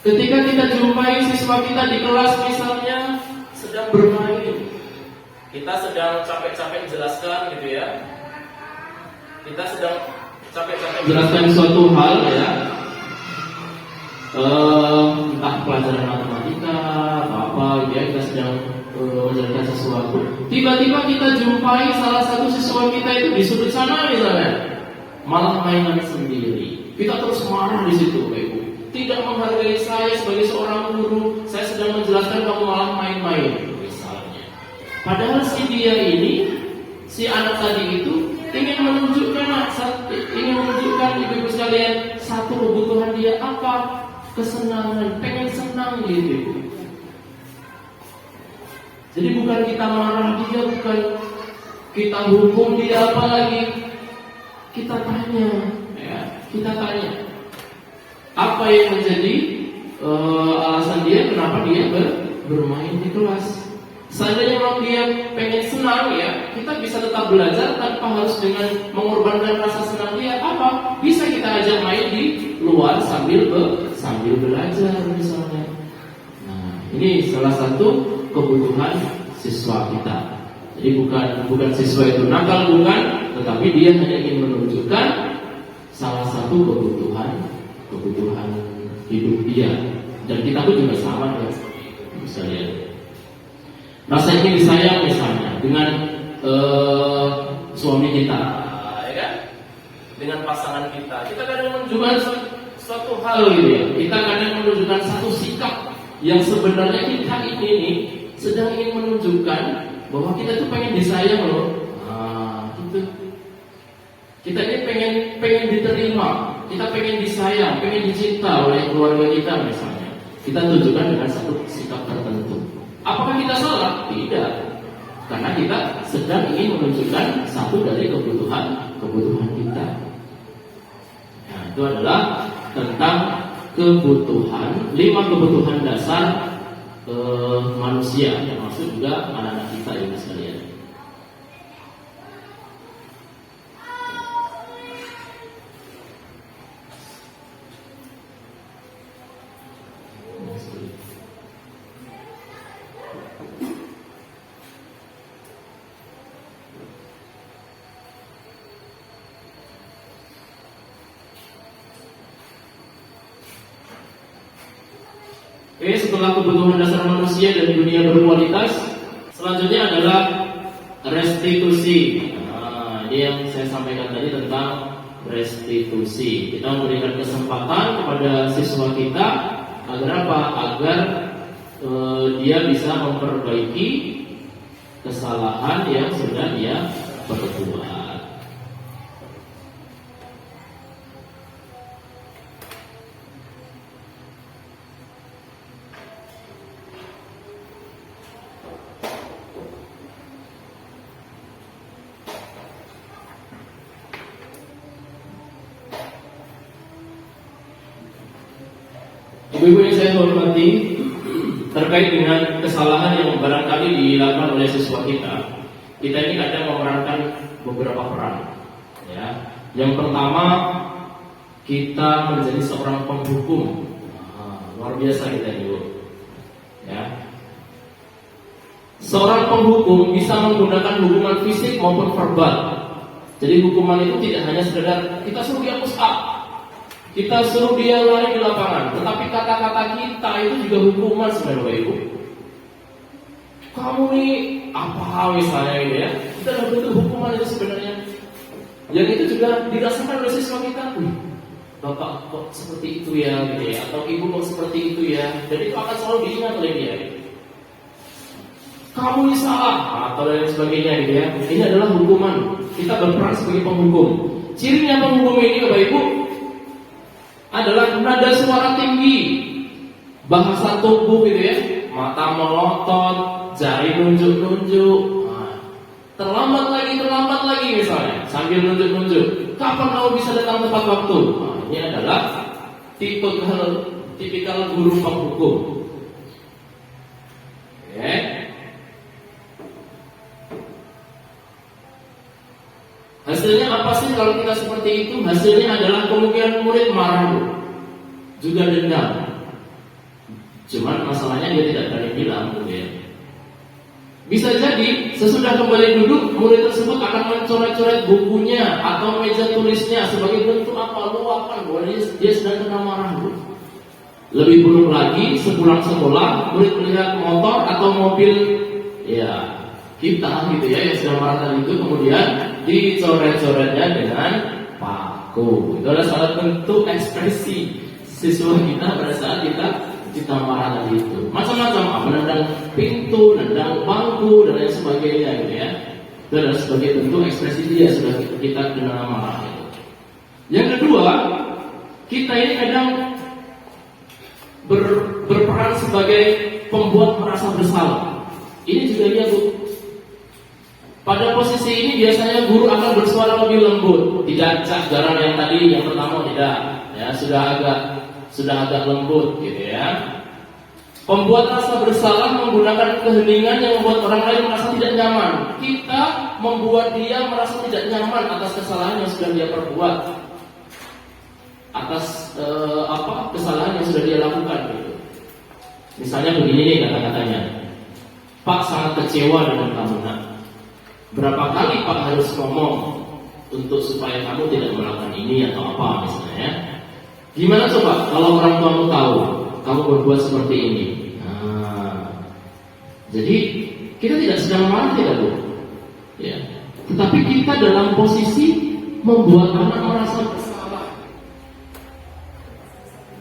ketika kita jumpai siswa kita di kelas misalnya sedang bermain, kita sedang capek-capek jelaskan gitu ya, kita sedang capek-capek jelaskan suatu hal ya, entah pelajaran matematika atau apa gitu ya, kita sedang menjelaskan sesuatu. Tiba-tiba kita jumpai salah satu siswa kita itu di sudut sana misalnya, malah mainan sendiri. Kita terus marah di situ, Ibu. Tidak menghargai saya sebagai seorang guru. Saya sedang menjelaskan, kamu malah main-main misalnya. Padahal si dia ini, si anak tadi itu ingin menunjukkan ibu-ibu sekalian satu kebutuhan dia apa? Kesenangan, pengen senang gitu. Jadi bukan kita marah dia, bukan kita hukum dia, apalagi kita tanya, ya, kita tanya apa yang menjadi alasan dia kenapa dia bermain di kelas. Seandainya memang dia pengen senang ya, kita bisa tetap belajar tanpa harus dengan mengorbankan rasa senang dia. Apa? Bisa kita ajak main di luar sambil sambil belajar misalnya. Nah, ini salah satu kebutuhan siswa kita. Jadi bukan siswa itu nakal, bukan, tetapi dia hanya ingin menunjukkan salah satu kebutuhan hidup dia. Dan kita pun juga sama ya, misalnya rasa ingin disayang misalnya dengan suami kita, ya kan? Dengan pasangan kita kadang menunjukkan suatu hal gitu ya. Kita kadang menunjukkan satu sikap yang sebenarnya kita ini sedang ingin menunjukkan bahwa kita tuh pengen disayang loh. Nah, gitu. Kita ini pengen diterima, kita pengen disayang, pengen dicinta oleh keluarga kita misalnya. Kita tunjukkan dengan satu sikap tertentu. Apakah kita salah? Tidak. Karena kita sedang ingin menunjukkan satu dari kebutuhan kita. Nah, itu adalah tentang kebutuhan, 5 kebutuhan dasar manusia, yang maksud juga anak-anak kita ini sekalian. Oke, setelah kebutuhan dasar manusia dan dunia berkualitas, selanjutnya adalah restitusi. Nah, ini yang saya sampaikan tadi tentang restitusi. Kita memberikan kesempatan kepada siswa kita agar apa? Agar dia bisa memperbaiki kesalahan yang sudah dia perbuat. Ibu-ibu yang saya hormati, terkait dengan kesalahan yang barangkali dilakukan oleh siswa kita ini kadang memerankan beberapa peran. Ya, yang pertama, kita menjadi seorang penghukum. Luar biasa kita ibu. Ya, seorang penghukum bisa menggunakan hukuman fisik maupun verbal. Jadi hukuman itu tidak hanya sekedar kita suruh dia push up, kita suruh dia lari di lapangan, tetapi kata-kata kita itu juga hukuman sebenarnya ibu. Kamu nih apa misalnya ini ya, kita dalam bentuk hukuman itu sebenarnya. Yang itu juga dirasakan oleh siswa kita. Bapak kok seperti itu ya, gitu ya, atau ibu kok seperti itu ya. Dan itu akan selalu diingat oleh dia. Kamu ini salah atau lain sebagainya gitu ya. Ini adalah hukuman. Kita berperan sebagai penghukum. Cirinya penghukum ini Bapak Ibu adalah nada suara tinggi, bahasa tubuh gitu ya, mata melotot, jari nunjuk-nunjuk, terlambat lagi misalnya, sambil nunjuk-nunjuk. Kapan kamu bisa datang tepat waktu? Ini adalah tipikal guru penghukum. Oke. Hasilnya apa sih kalau kita seperti itu? Hasilnya adalah kemungkinan murid marah, juga dendam. Cuman masalahnya dia tidak berani bilang, ya. Bisa jadi sesudah kembali duduk, murid tersebut akan mencoret-coret bukunya atau meja tulisnya sebagai bentuk apa? Luapan bahwa dia sedang kena marah. Lebih buruk lagi, sepulang sekolah, murid melihat motor atau mobil, ya kita gitu ya yang sedang marah tadi itu kemudian dicoret-coretnya dengan paku. Itu adalah salah bentuk ekspresi siswa kita pada saat kita marah tadi itu. Macam-macam, menendang pintu, nendang bangku dan lain sebagainya gitu ya. Itu adalah sebagai bentuk ekspresi dia sudah kita kena marah. Yang kedua, kita ini kadang berperan sebagai pembuat merasa bersalah. Ini juga dia Bu. Pada posisi ini biasanya guru akan bersuara lebih lembut, tidak cak-garan yang tadi yang pertama tidak, ya sudah agak lembut gitu ya. Pembuat rasa bersalah menggunakan keheningan yang membuat orang lain merasa tidak nyaman. Kita membuat dia merasa tidak nyaman atas kesalahan yang sudah dia perbuat. atas kesalahan yang sudah dia lakukan gitu. Misalnya begini nih kata-katanya, Pak sangat kecewa dengan kamu nak. Berapa kali Pak harus ngomong untuk supaya kamu tidak melakukan ini atau apa misalnya ya. Gimana coba kalau orang tuamu tahu kamu berbuat seperti ini? Nah, jadi kita tidak sedang marah tidak Bu? Ya. Tetapi kita dalam posisi membuat anak merasa bersalah.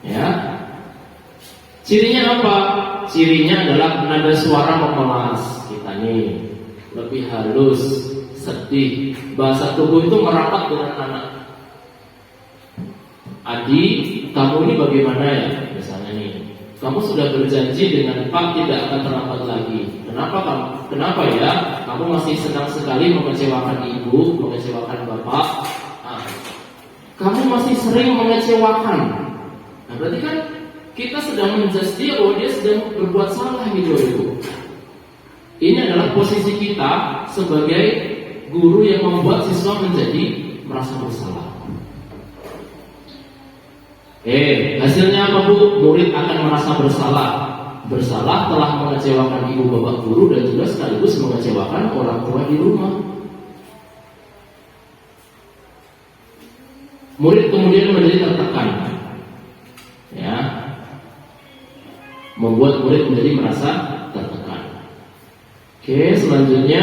Ya. Cirinya apa? Cirinya adalah nada suara memelas kita nih, lebih halus, sedih. Bahasa tubuh itu merapat dengan anak. Adi, kamu ini bagaimana ya? Misalnya nih, kamu sudah berjanji dengan Pak tidak akan terlambat lagi. Kenapa ya? Kamu masih senang sekali mengecewakan ibu, mengecewakan bapak. Nah, kamu masih sering mengecewakan. Nah, berarti kan kita sedang menjudge dia bahwa dia sedang berbuat salah gitu ibu. Ini adalah posisi kita sebagai guru yang membuat siswa menjadi merasa bersalah. Hasilnya apa Bu? Murid akan merasa bersalah. Bersalah telah mengecewakan ibu bapak guru dan juga sekaligus mengecewakan orang tua di rumah. Murid kemudian menjadi tertekan, ya, membuat murid menjadi merasa tertekan. Selanjutnya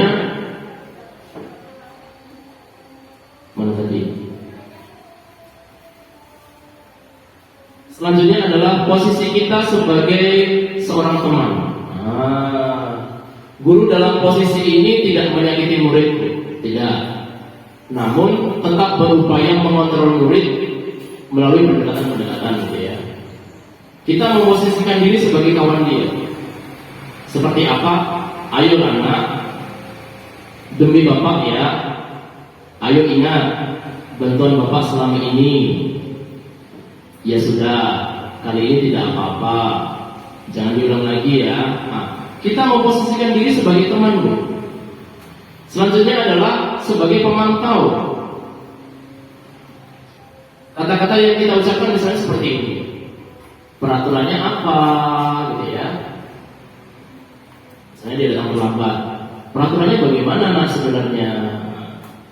mana tadi? Selanjutnya adalah posisi kita sebagai seorang teman. Guru dalam posisi ini tidak menyakiti murid, tidak. Namun tetap berupaya mengontrol murid melalui pendekatan-pendekatan gitu ya. Kita memposisikan diri sebagai kawan dia. Seperti apa? Ayo anak, demi bapak ya. Ayo ingat bantuan bapak selama ini. Ya sudah, kali ini tidak apa-apa. Jangan diulang lagi ya. Kita memposisikan diri sebagai teman. Selanjutnya adalah sebagai pemantau. Kata-kata yang kita ucapkan misalnya seperti ini. Peraturannya apa gitu ya. Misalnya dia datang terlambat. Peraturannya bagaimana sebenarnya?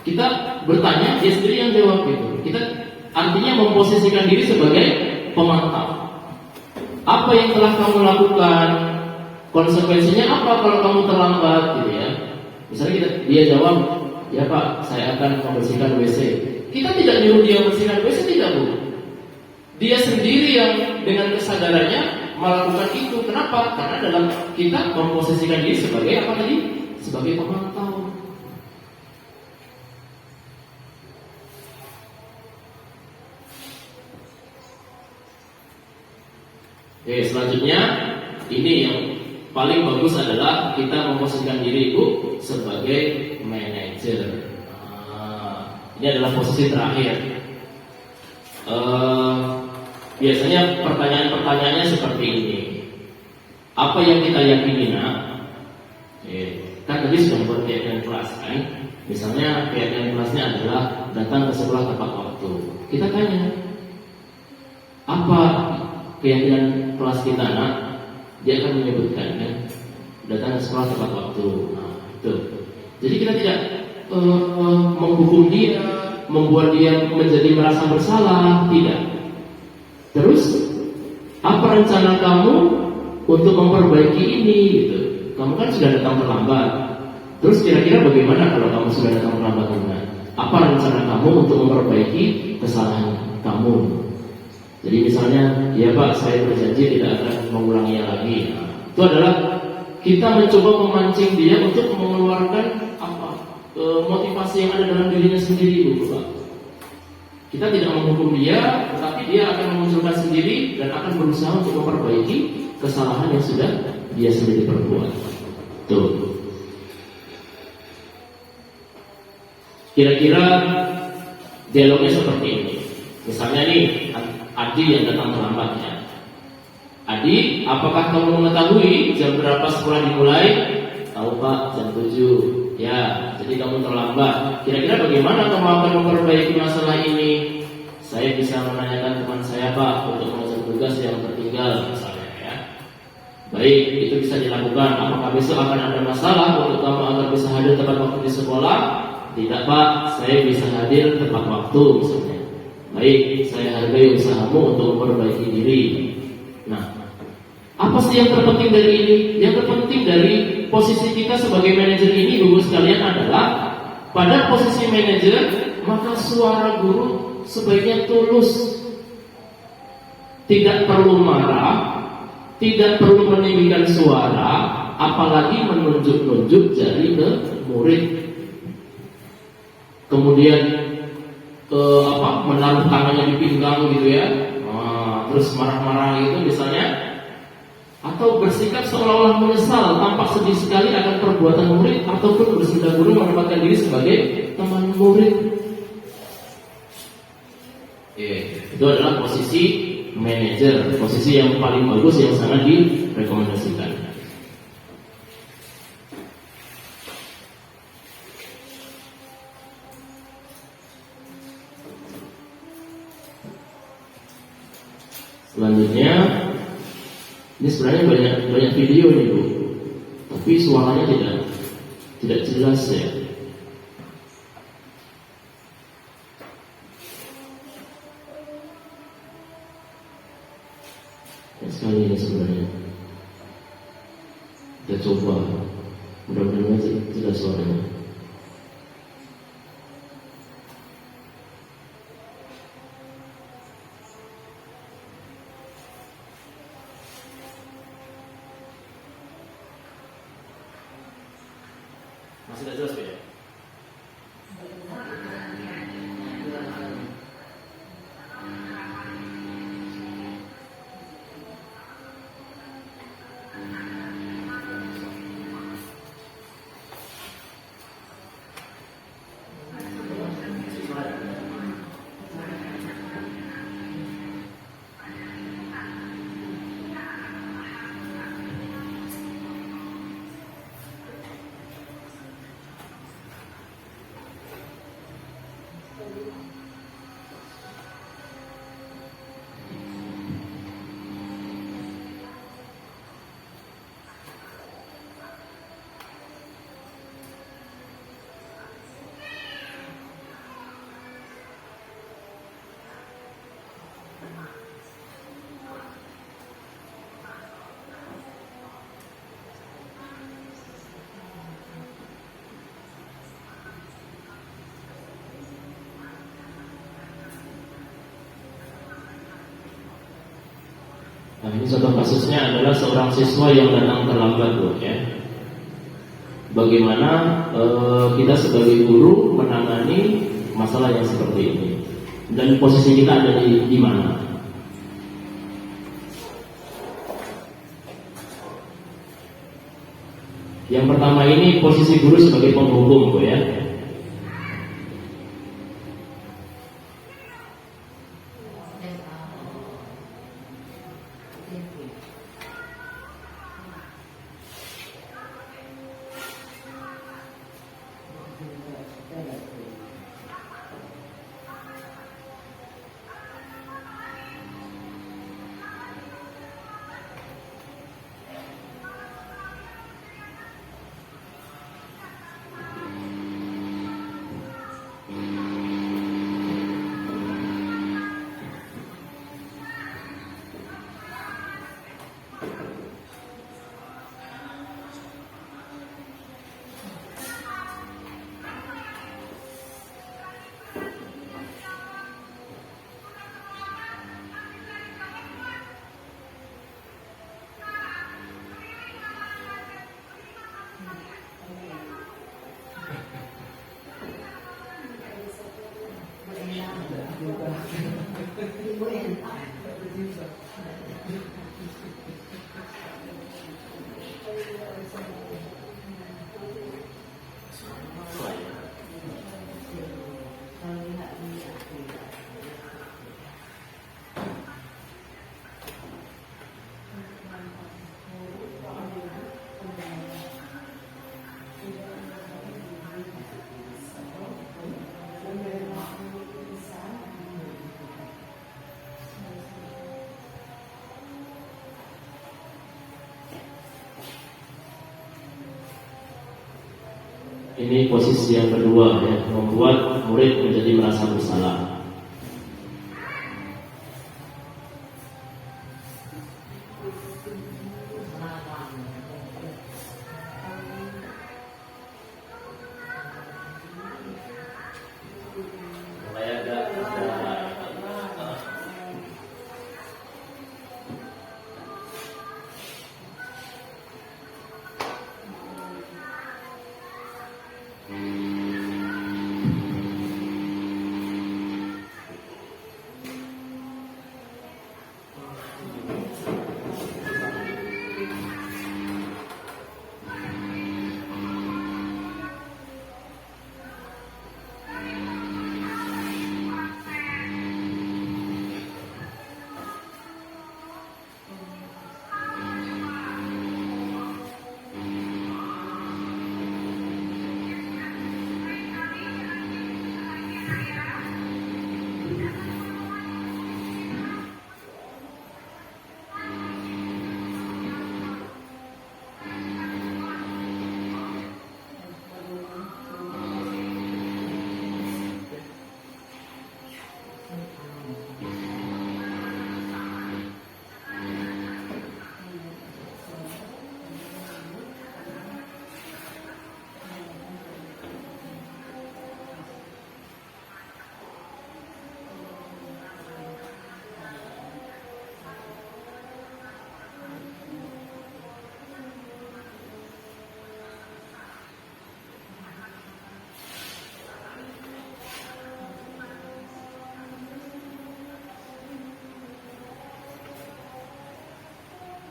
Kita bertanya, dia sendiri yang jawab gitu. Kita artinya memposisikan diri sebagai pemantau. Apa yang telah kamu lakukan? Konsekuensinya apa kalau kamu terlambat gitu ya. Misalnya dia jawab, ya Pak, saya akan membersihkan WC. Kita tidak nyuruh dia membersihkan WC, tidak Bu. Dia sendiri yang dengan kesadarannya melakukan itu. Kenapa? Karena dalam kita memposisikan diri sebagai apa tadi? Sebagai pemantau. Selanjutnya ini yang paling bagus adalah kita memposisikan diri Ibu sebagai manajer. Ini adalah posisi terakhir. Biasanya pertanyaan-pertanyaannya seperti ini. Apa yang kita yakini nak? Kan tadi sudah buat keyakinan kelas kan? Misalnya keyakinan kelasnya adalah datang ke sekolah tepat waktu. Kita tanya, apa keyakinan kelas kita nak? Dia akan menyebutkan kan, datang ke sekolah tepat waktu. Nah, itu. Jadi kita tidak menghukum dia, membuat dia menjadi merasa bersalah, tidak. Terus apa rencana kamu untuk memperbaiki ini gitu? Kamu kan sudah datang terlambat. Terus kira-kira bagaimana kalau kamu sudah datang terlambat? Apa rencana kamu untuk memperbaiki kesalahan kamu? Jadi misalnya, ya Pak, saya berjanji tidak akan mengulanginya lagi. Nah, itu adalah kita mencoba memancing dia untuk mengeluarkan motivasi yang ada dalam dirinya sendiri, Pak. Kita tidak menghukum dia, tetapi dia akan memunculkan sendiri dan akan berusaha untuk memperbaiki kesalahan yang sudah dia sendiri perbuat. Tuh. Kira-kira dialognya seperti ini. Misalnya nih, Adi yang datang terlambatnya. Adi, apakah kamu mengetahui jam berapa sekolah dimulai? Tahu Pak, jam 7. Ya, jadi kamu terlambat. Kira-kira bagaimana kamu akan memperbaiki masalah ini? saya bisa menanyakan teman saya Pak untuk mengajar tugas yang tertinggal misalnya ya. Baik, itu bisa dilakukan. Apakah besok akan ada masalah untuk kamu agar bisa hadir tepat waktu di sekolah? Tidak Pak, saya bisa hadir tepat waktu misalnya. Baik, saya hargai usahamu untuk memperbaiki diri. Nah, apa sih yang terpenting dari ini? Yang terpenting dari posisi kita sebagai manajer ini, Bapak sekalian, adalah pada posisi manajer, maka suara guru sebaiknya tulus. Tidak perlu marah, tidak perlu meninggikan suara, apalagi menunjuk-nunjuk jari ke murid. Kemudian menaruh tangannya di pinggang gitu ya, terus marah-marah gitu misalnya. Atau bersikap seolah-olah menyesal, tampak sedih sekali akan perbuatan murid, ataupun bersudah guru menempatkan diri sebagai teman murid. Itu adalah posisi manajer, posisi yang paling bagus yang sangat direkomendasikan. Selanjutnya, ini sebenarnya banyak video nih Bu, tapi suaranya tidak jelas ya. Sekali ini sebenarnya kita coba, mudah-mudahan jelas suaranya. Masih tidak jelas ya? Nah, ini contoh kasusnya adalah seorang siswa yang datang terlambat Bu ya. Bagaimana kita sebagai guru menangani masalah yang seperti ini, dan posisi kita ada di mana? Yang pertama ini posisi guru sebagai penghubung Bu ya. Ini posisi yang kedua ya, membuat murid menjadi merasa bersalah.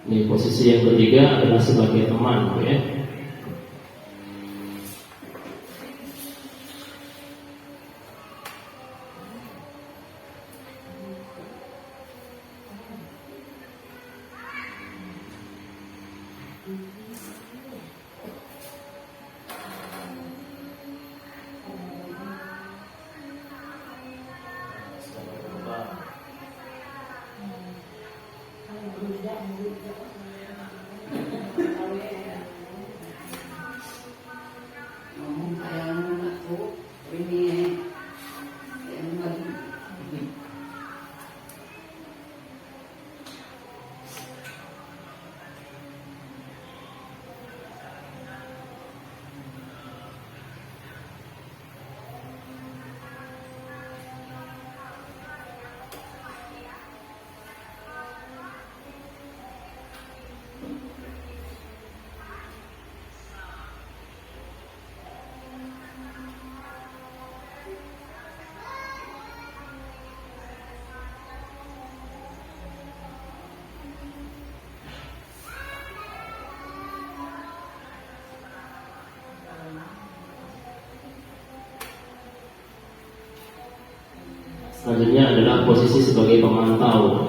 Ini posisi yang ketiga adalah sebagai teman, ya. Selanjutnya adalah posisi sebagai pemantau.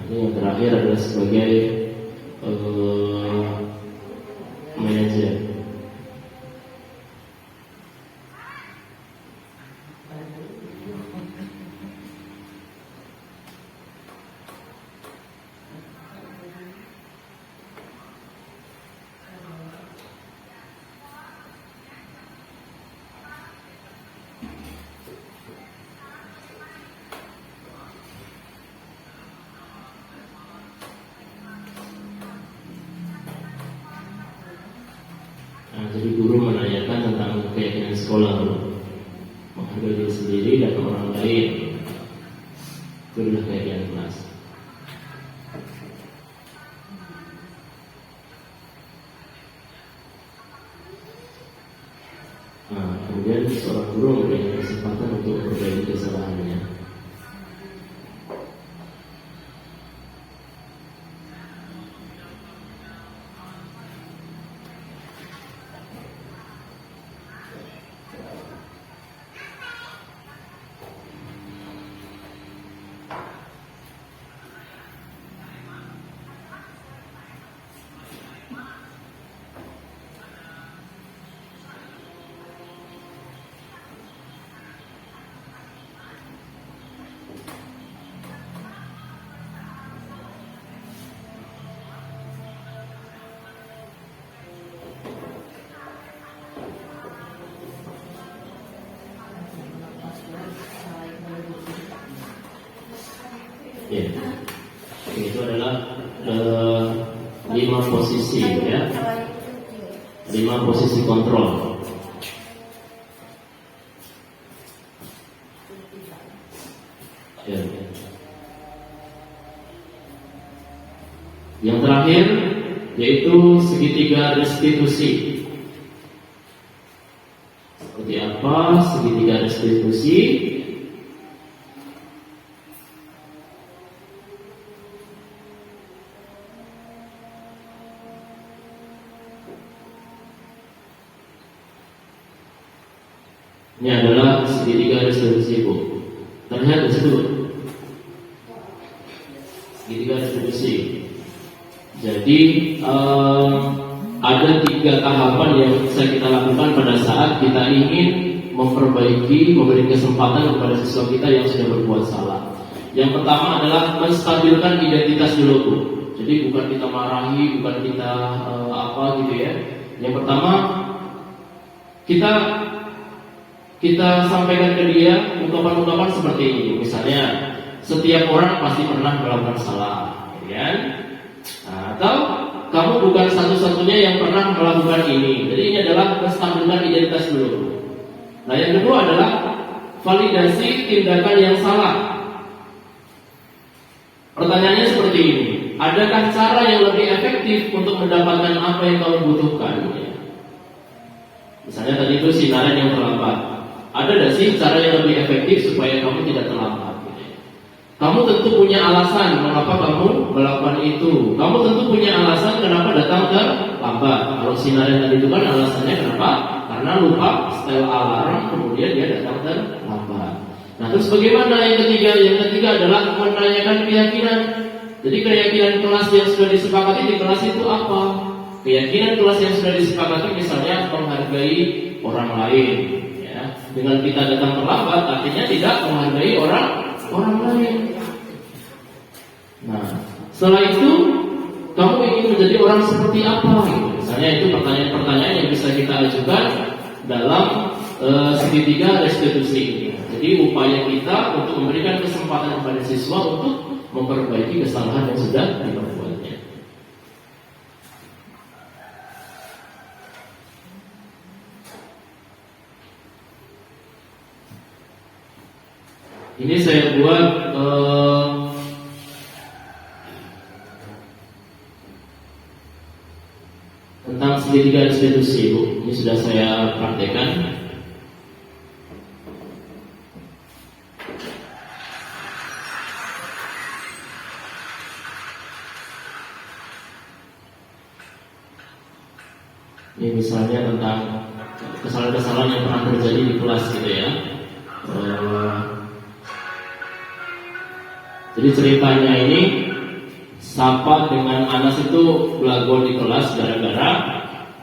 Ini yang terakhir adalah sebagai manajer. sekolah, menghargai diri sendiri dan orang lain. Itu adalah keadaan kelas. Kemudian seorang guru memberikan kesempatan untuk memperbaiki kesalahannya. Ya, itu adalah 5 posisi ya, 5 posisi kontrol. Ya. Yang terakhir yaitu segitiga restitusi. Seperti apa segitiga restitusi? Ini adalah segitiga restitusi, Bu. Terlihat di situ. Segitiga restitusi. Jadi ada 3 tahapan yang bisa kita lakukan pada saat kita ingin memperbaiki, memberi kesempatan kepada siswa kita yang sudah berbuat salah. Yang pertama adalah menstabilkan identitas dulu, Bu. Jadi bukan kita marahi, bukan kita apa gitu ya. Yang pertama kita sampaikan ke dia ungkapan-ungkapan seperti ini. Misalnya, setiap orang pasti pernah melakukan salah, ya kan? Nah, atau kamu bukan satu-satunya yang pernah melakukan ini. Jadi ini adalah menstabilkan identitas dulu. Nah, yang kedua adalah validasi tindakan yang salah. Pertanyaannya seperti ini: adakah cara yang lebih efektif untuk mendapatkan apa yang kamu butuhkan? Misalnya tadi itu sinaran yang terlambat. Ada tidak sih cara yang lebih efektif supaya kamu tidak terlambat? Kamu tentu punya alasan mengapa kamu melakukan itu. Kamu tentu punya alasan kenapa datang terlambat. Kalau sinaran tadi itu kan alasannya kenapa? Karena lupa setel alarm, kemudian dia datang terlambat. Nah, terus bagaimana yang ketiga? Yang ketiga adalah menanyakan keyakinan. Jadi keyakinan kelas yang sudah disepakati di kelas itu apa? Keyakinan kelas yang sudah disepakati misalnya menghargai orang lain. Dengan kita datang terlambat artinya tidak menghargai orang lain. Nah, setelah itu kamu ingin menjadi orang seperti apa? Misalnya itu pertanyaan-pertanyaan yang bisa kita ajukan dalam segitiga restitusi. Jadi upaya kita untuk memberikan kesempatan kepada siswa untuk memperbaiki kesalahan yang sudah diperbuatnya. Ini saya buat tentang segitiga restitusi, Bu. Ini sudah saya praktekkan. Ini misalnya tentang kesalahan-kesalahan yang pernah terjadi di kelas gitu ya. Jadi ceritanya ini Sapa dengan Anas itu belagu di kelas gara-gara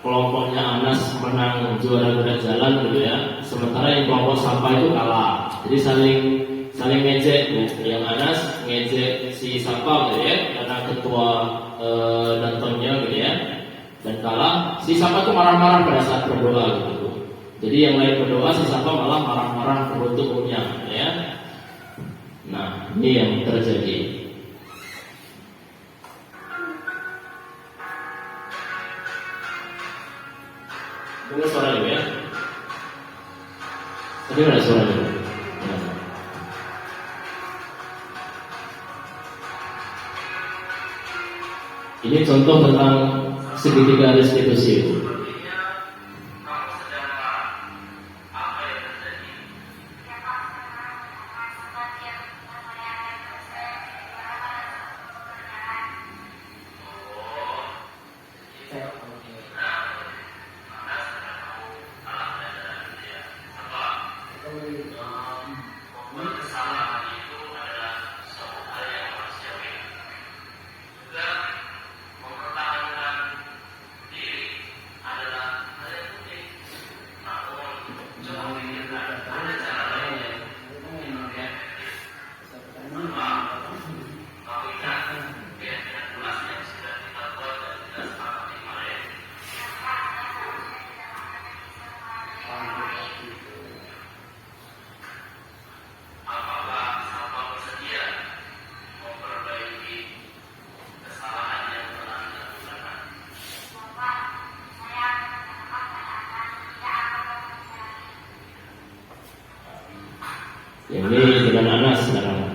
kelompoknya Anas menang juara gerak jalan gitu ya. Sementara yang kelompok Sapa itu kalah. Jadi saling ngejek, yang Anas ngejek si Sapa gitu ya, karena ketua dantonnya gitu ya. Dan kalah, si Sapa itu marah-marah pada saat berdoa gitu. Jadi yang lain berdoa, si Sapa malah marah-marah untuk umumnya gitu ya. Nah, ini yang terjadi. Dengar suara ya. Gimana suaranya? Ya. Ini contoh tentang segitiga restitusi. Ini dengan Anas sekarang.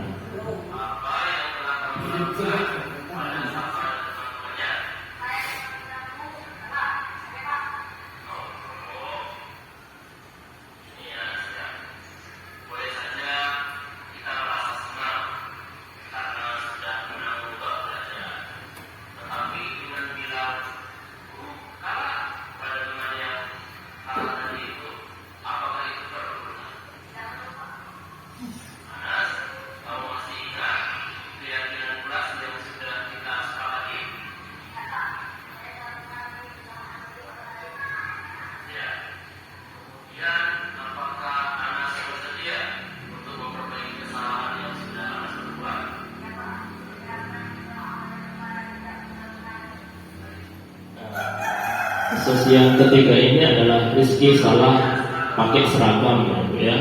Kasus yang ketiga ini adalah Rizky salah pakai seragam ya.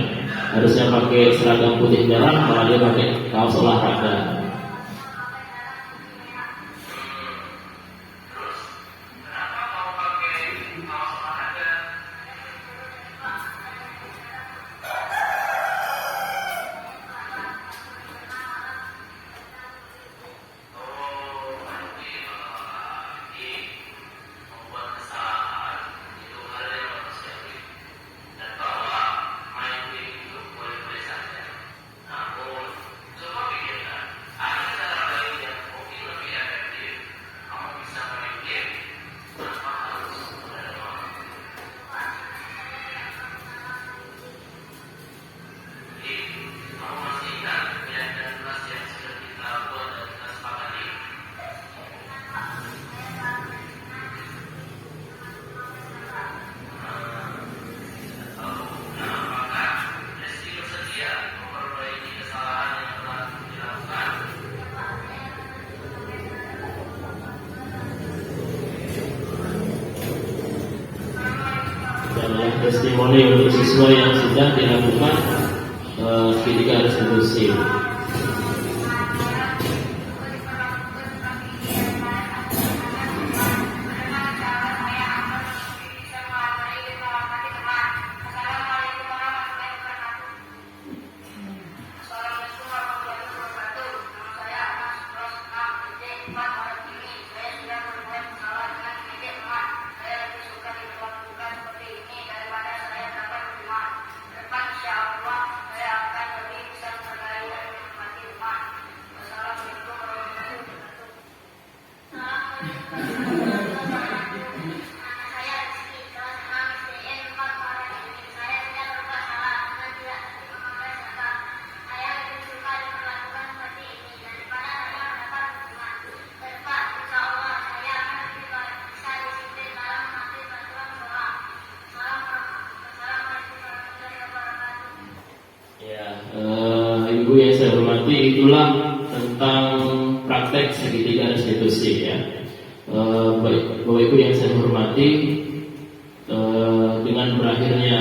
Harusnya pakai seragam putih merah, malah dia pakai kaos olahraga. Adalah testimoni untuk siswa yang sudah dilakukan ketika restitusi. Ibu yang saya hormati, itulah tentang praktek segitiga restitusi ya. Bapak Ibu yang saya hormati, dengan berakhirnya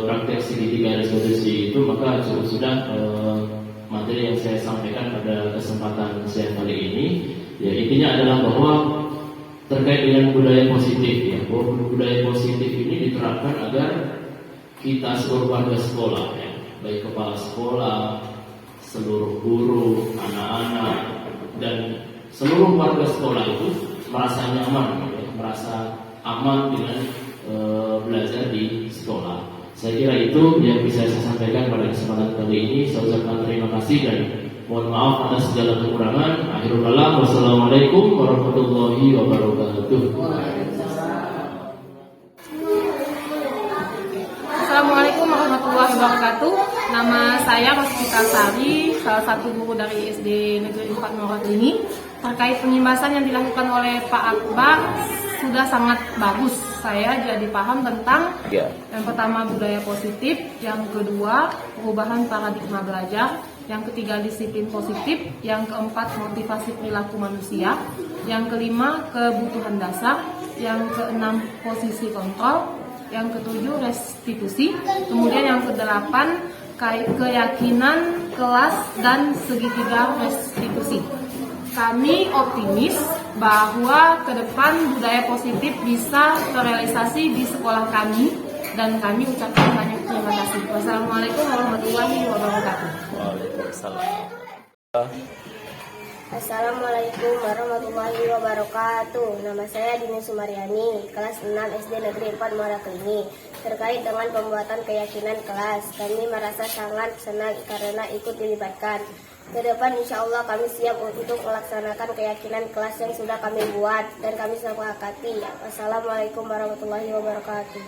praktek segitiga restitusi itu, maka cukup sudah materi yang saya sampaikan pada kesempatan siang kali ini. Ya, intinya adalah bahwa terkait dengan budaya positif ya, bahwa budaya positif ini diterapkan agar kita seluruh warga sekolah, ya, baik kepala sekolah, seluruh guru, anak-anak, dan seluruh warga sekolah itu merasa nyaman, ya, merasa aman dengan belajar di sekolah. Saya kira itu yang bisa saya sampaikan pada kesempatan kali ini. Saya ucapkan terima kasih dan mohon maaf atas segala kekurangan. Akhirul kalam, wassalamualaikum warahmatullahi wabarakatuh. Assalamualaikum warahmatullahi wabarakatuh. Nama saya Rospita Sari, salah satu guru dari SD Negeri 4 Moratini. Terkait pengimbasan yang dilakukan oleh Pak Akbar sudah sangat bagus. Saya jadi paham tentang yang pertama budaya positif, yang kedua perubahan paradigma belajar, yang ketiga disiplin positif, yang keempat motivasi perilaku manusia, yang kelima kebutuhan dasar, yang keenam posisi kontrol, yang ketujuh restitusi, kemudian yang kedelapan keyakinan kelas dan segitiga restitusi. Kami optimis bahwa ke depan budaya positif bisa terrealisasi di sekolah kami dan kami ucapkan banyak terima kasih. Wassalamualaikum warahmatullahi wabarakatuh. Waalaikumsalam. Assalamualaikum warahmatullahi wabarakatuh. Nama saya Dini Sumaryani, kelas 6 SD Negeri 4 Moratini. Terkait dengan pembuatan keyakinan kelas, kami merasa sangat senang karena ikut dilibatkan. Ke depan insya Allah kami siap untuk melaksanakan keyakinan kelas yang sudah kami buat dan kami sepakati. Wassalamualaikum warahmatullahi wabarakatuh.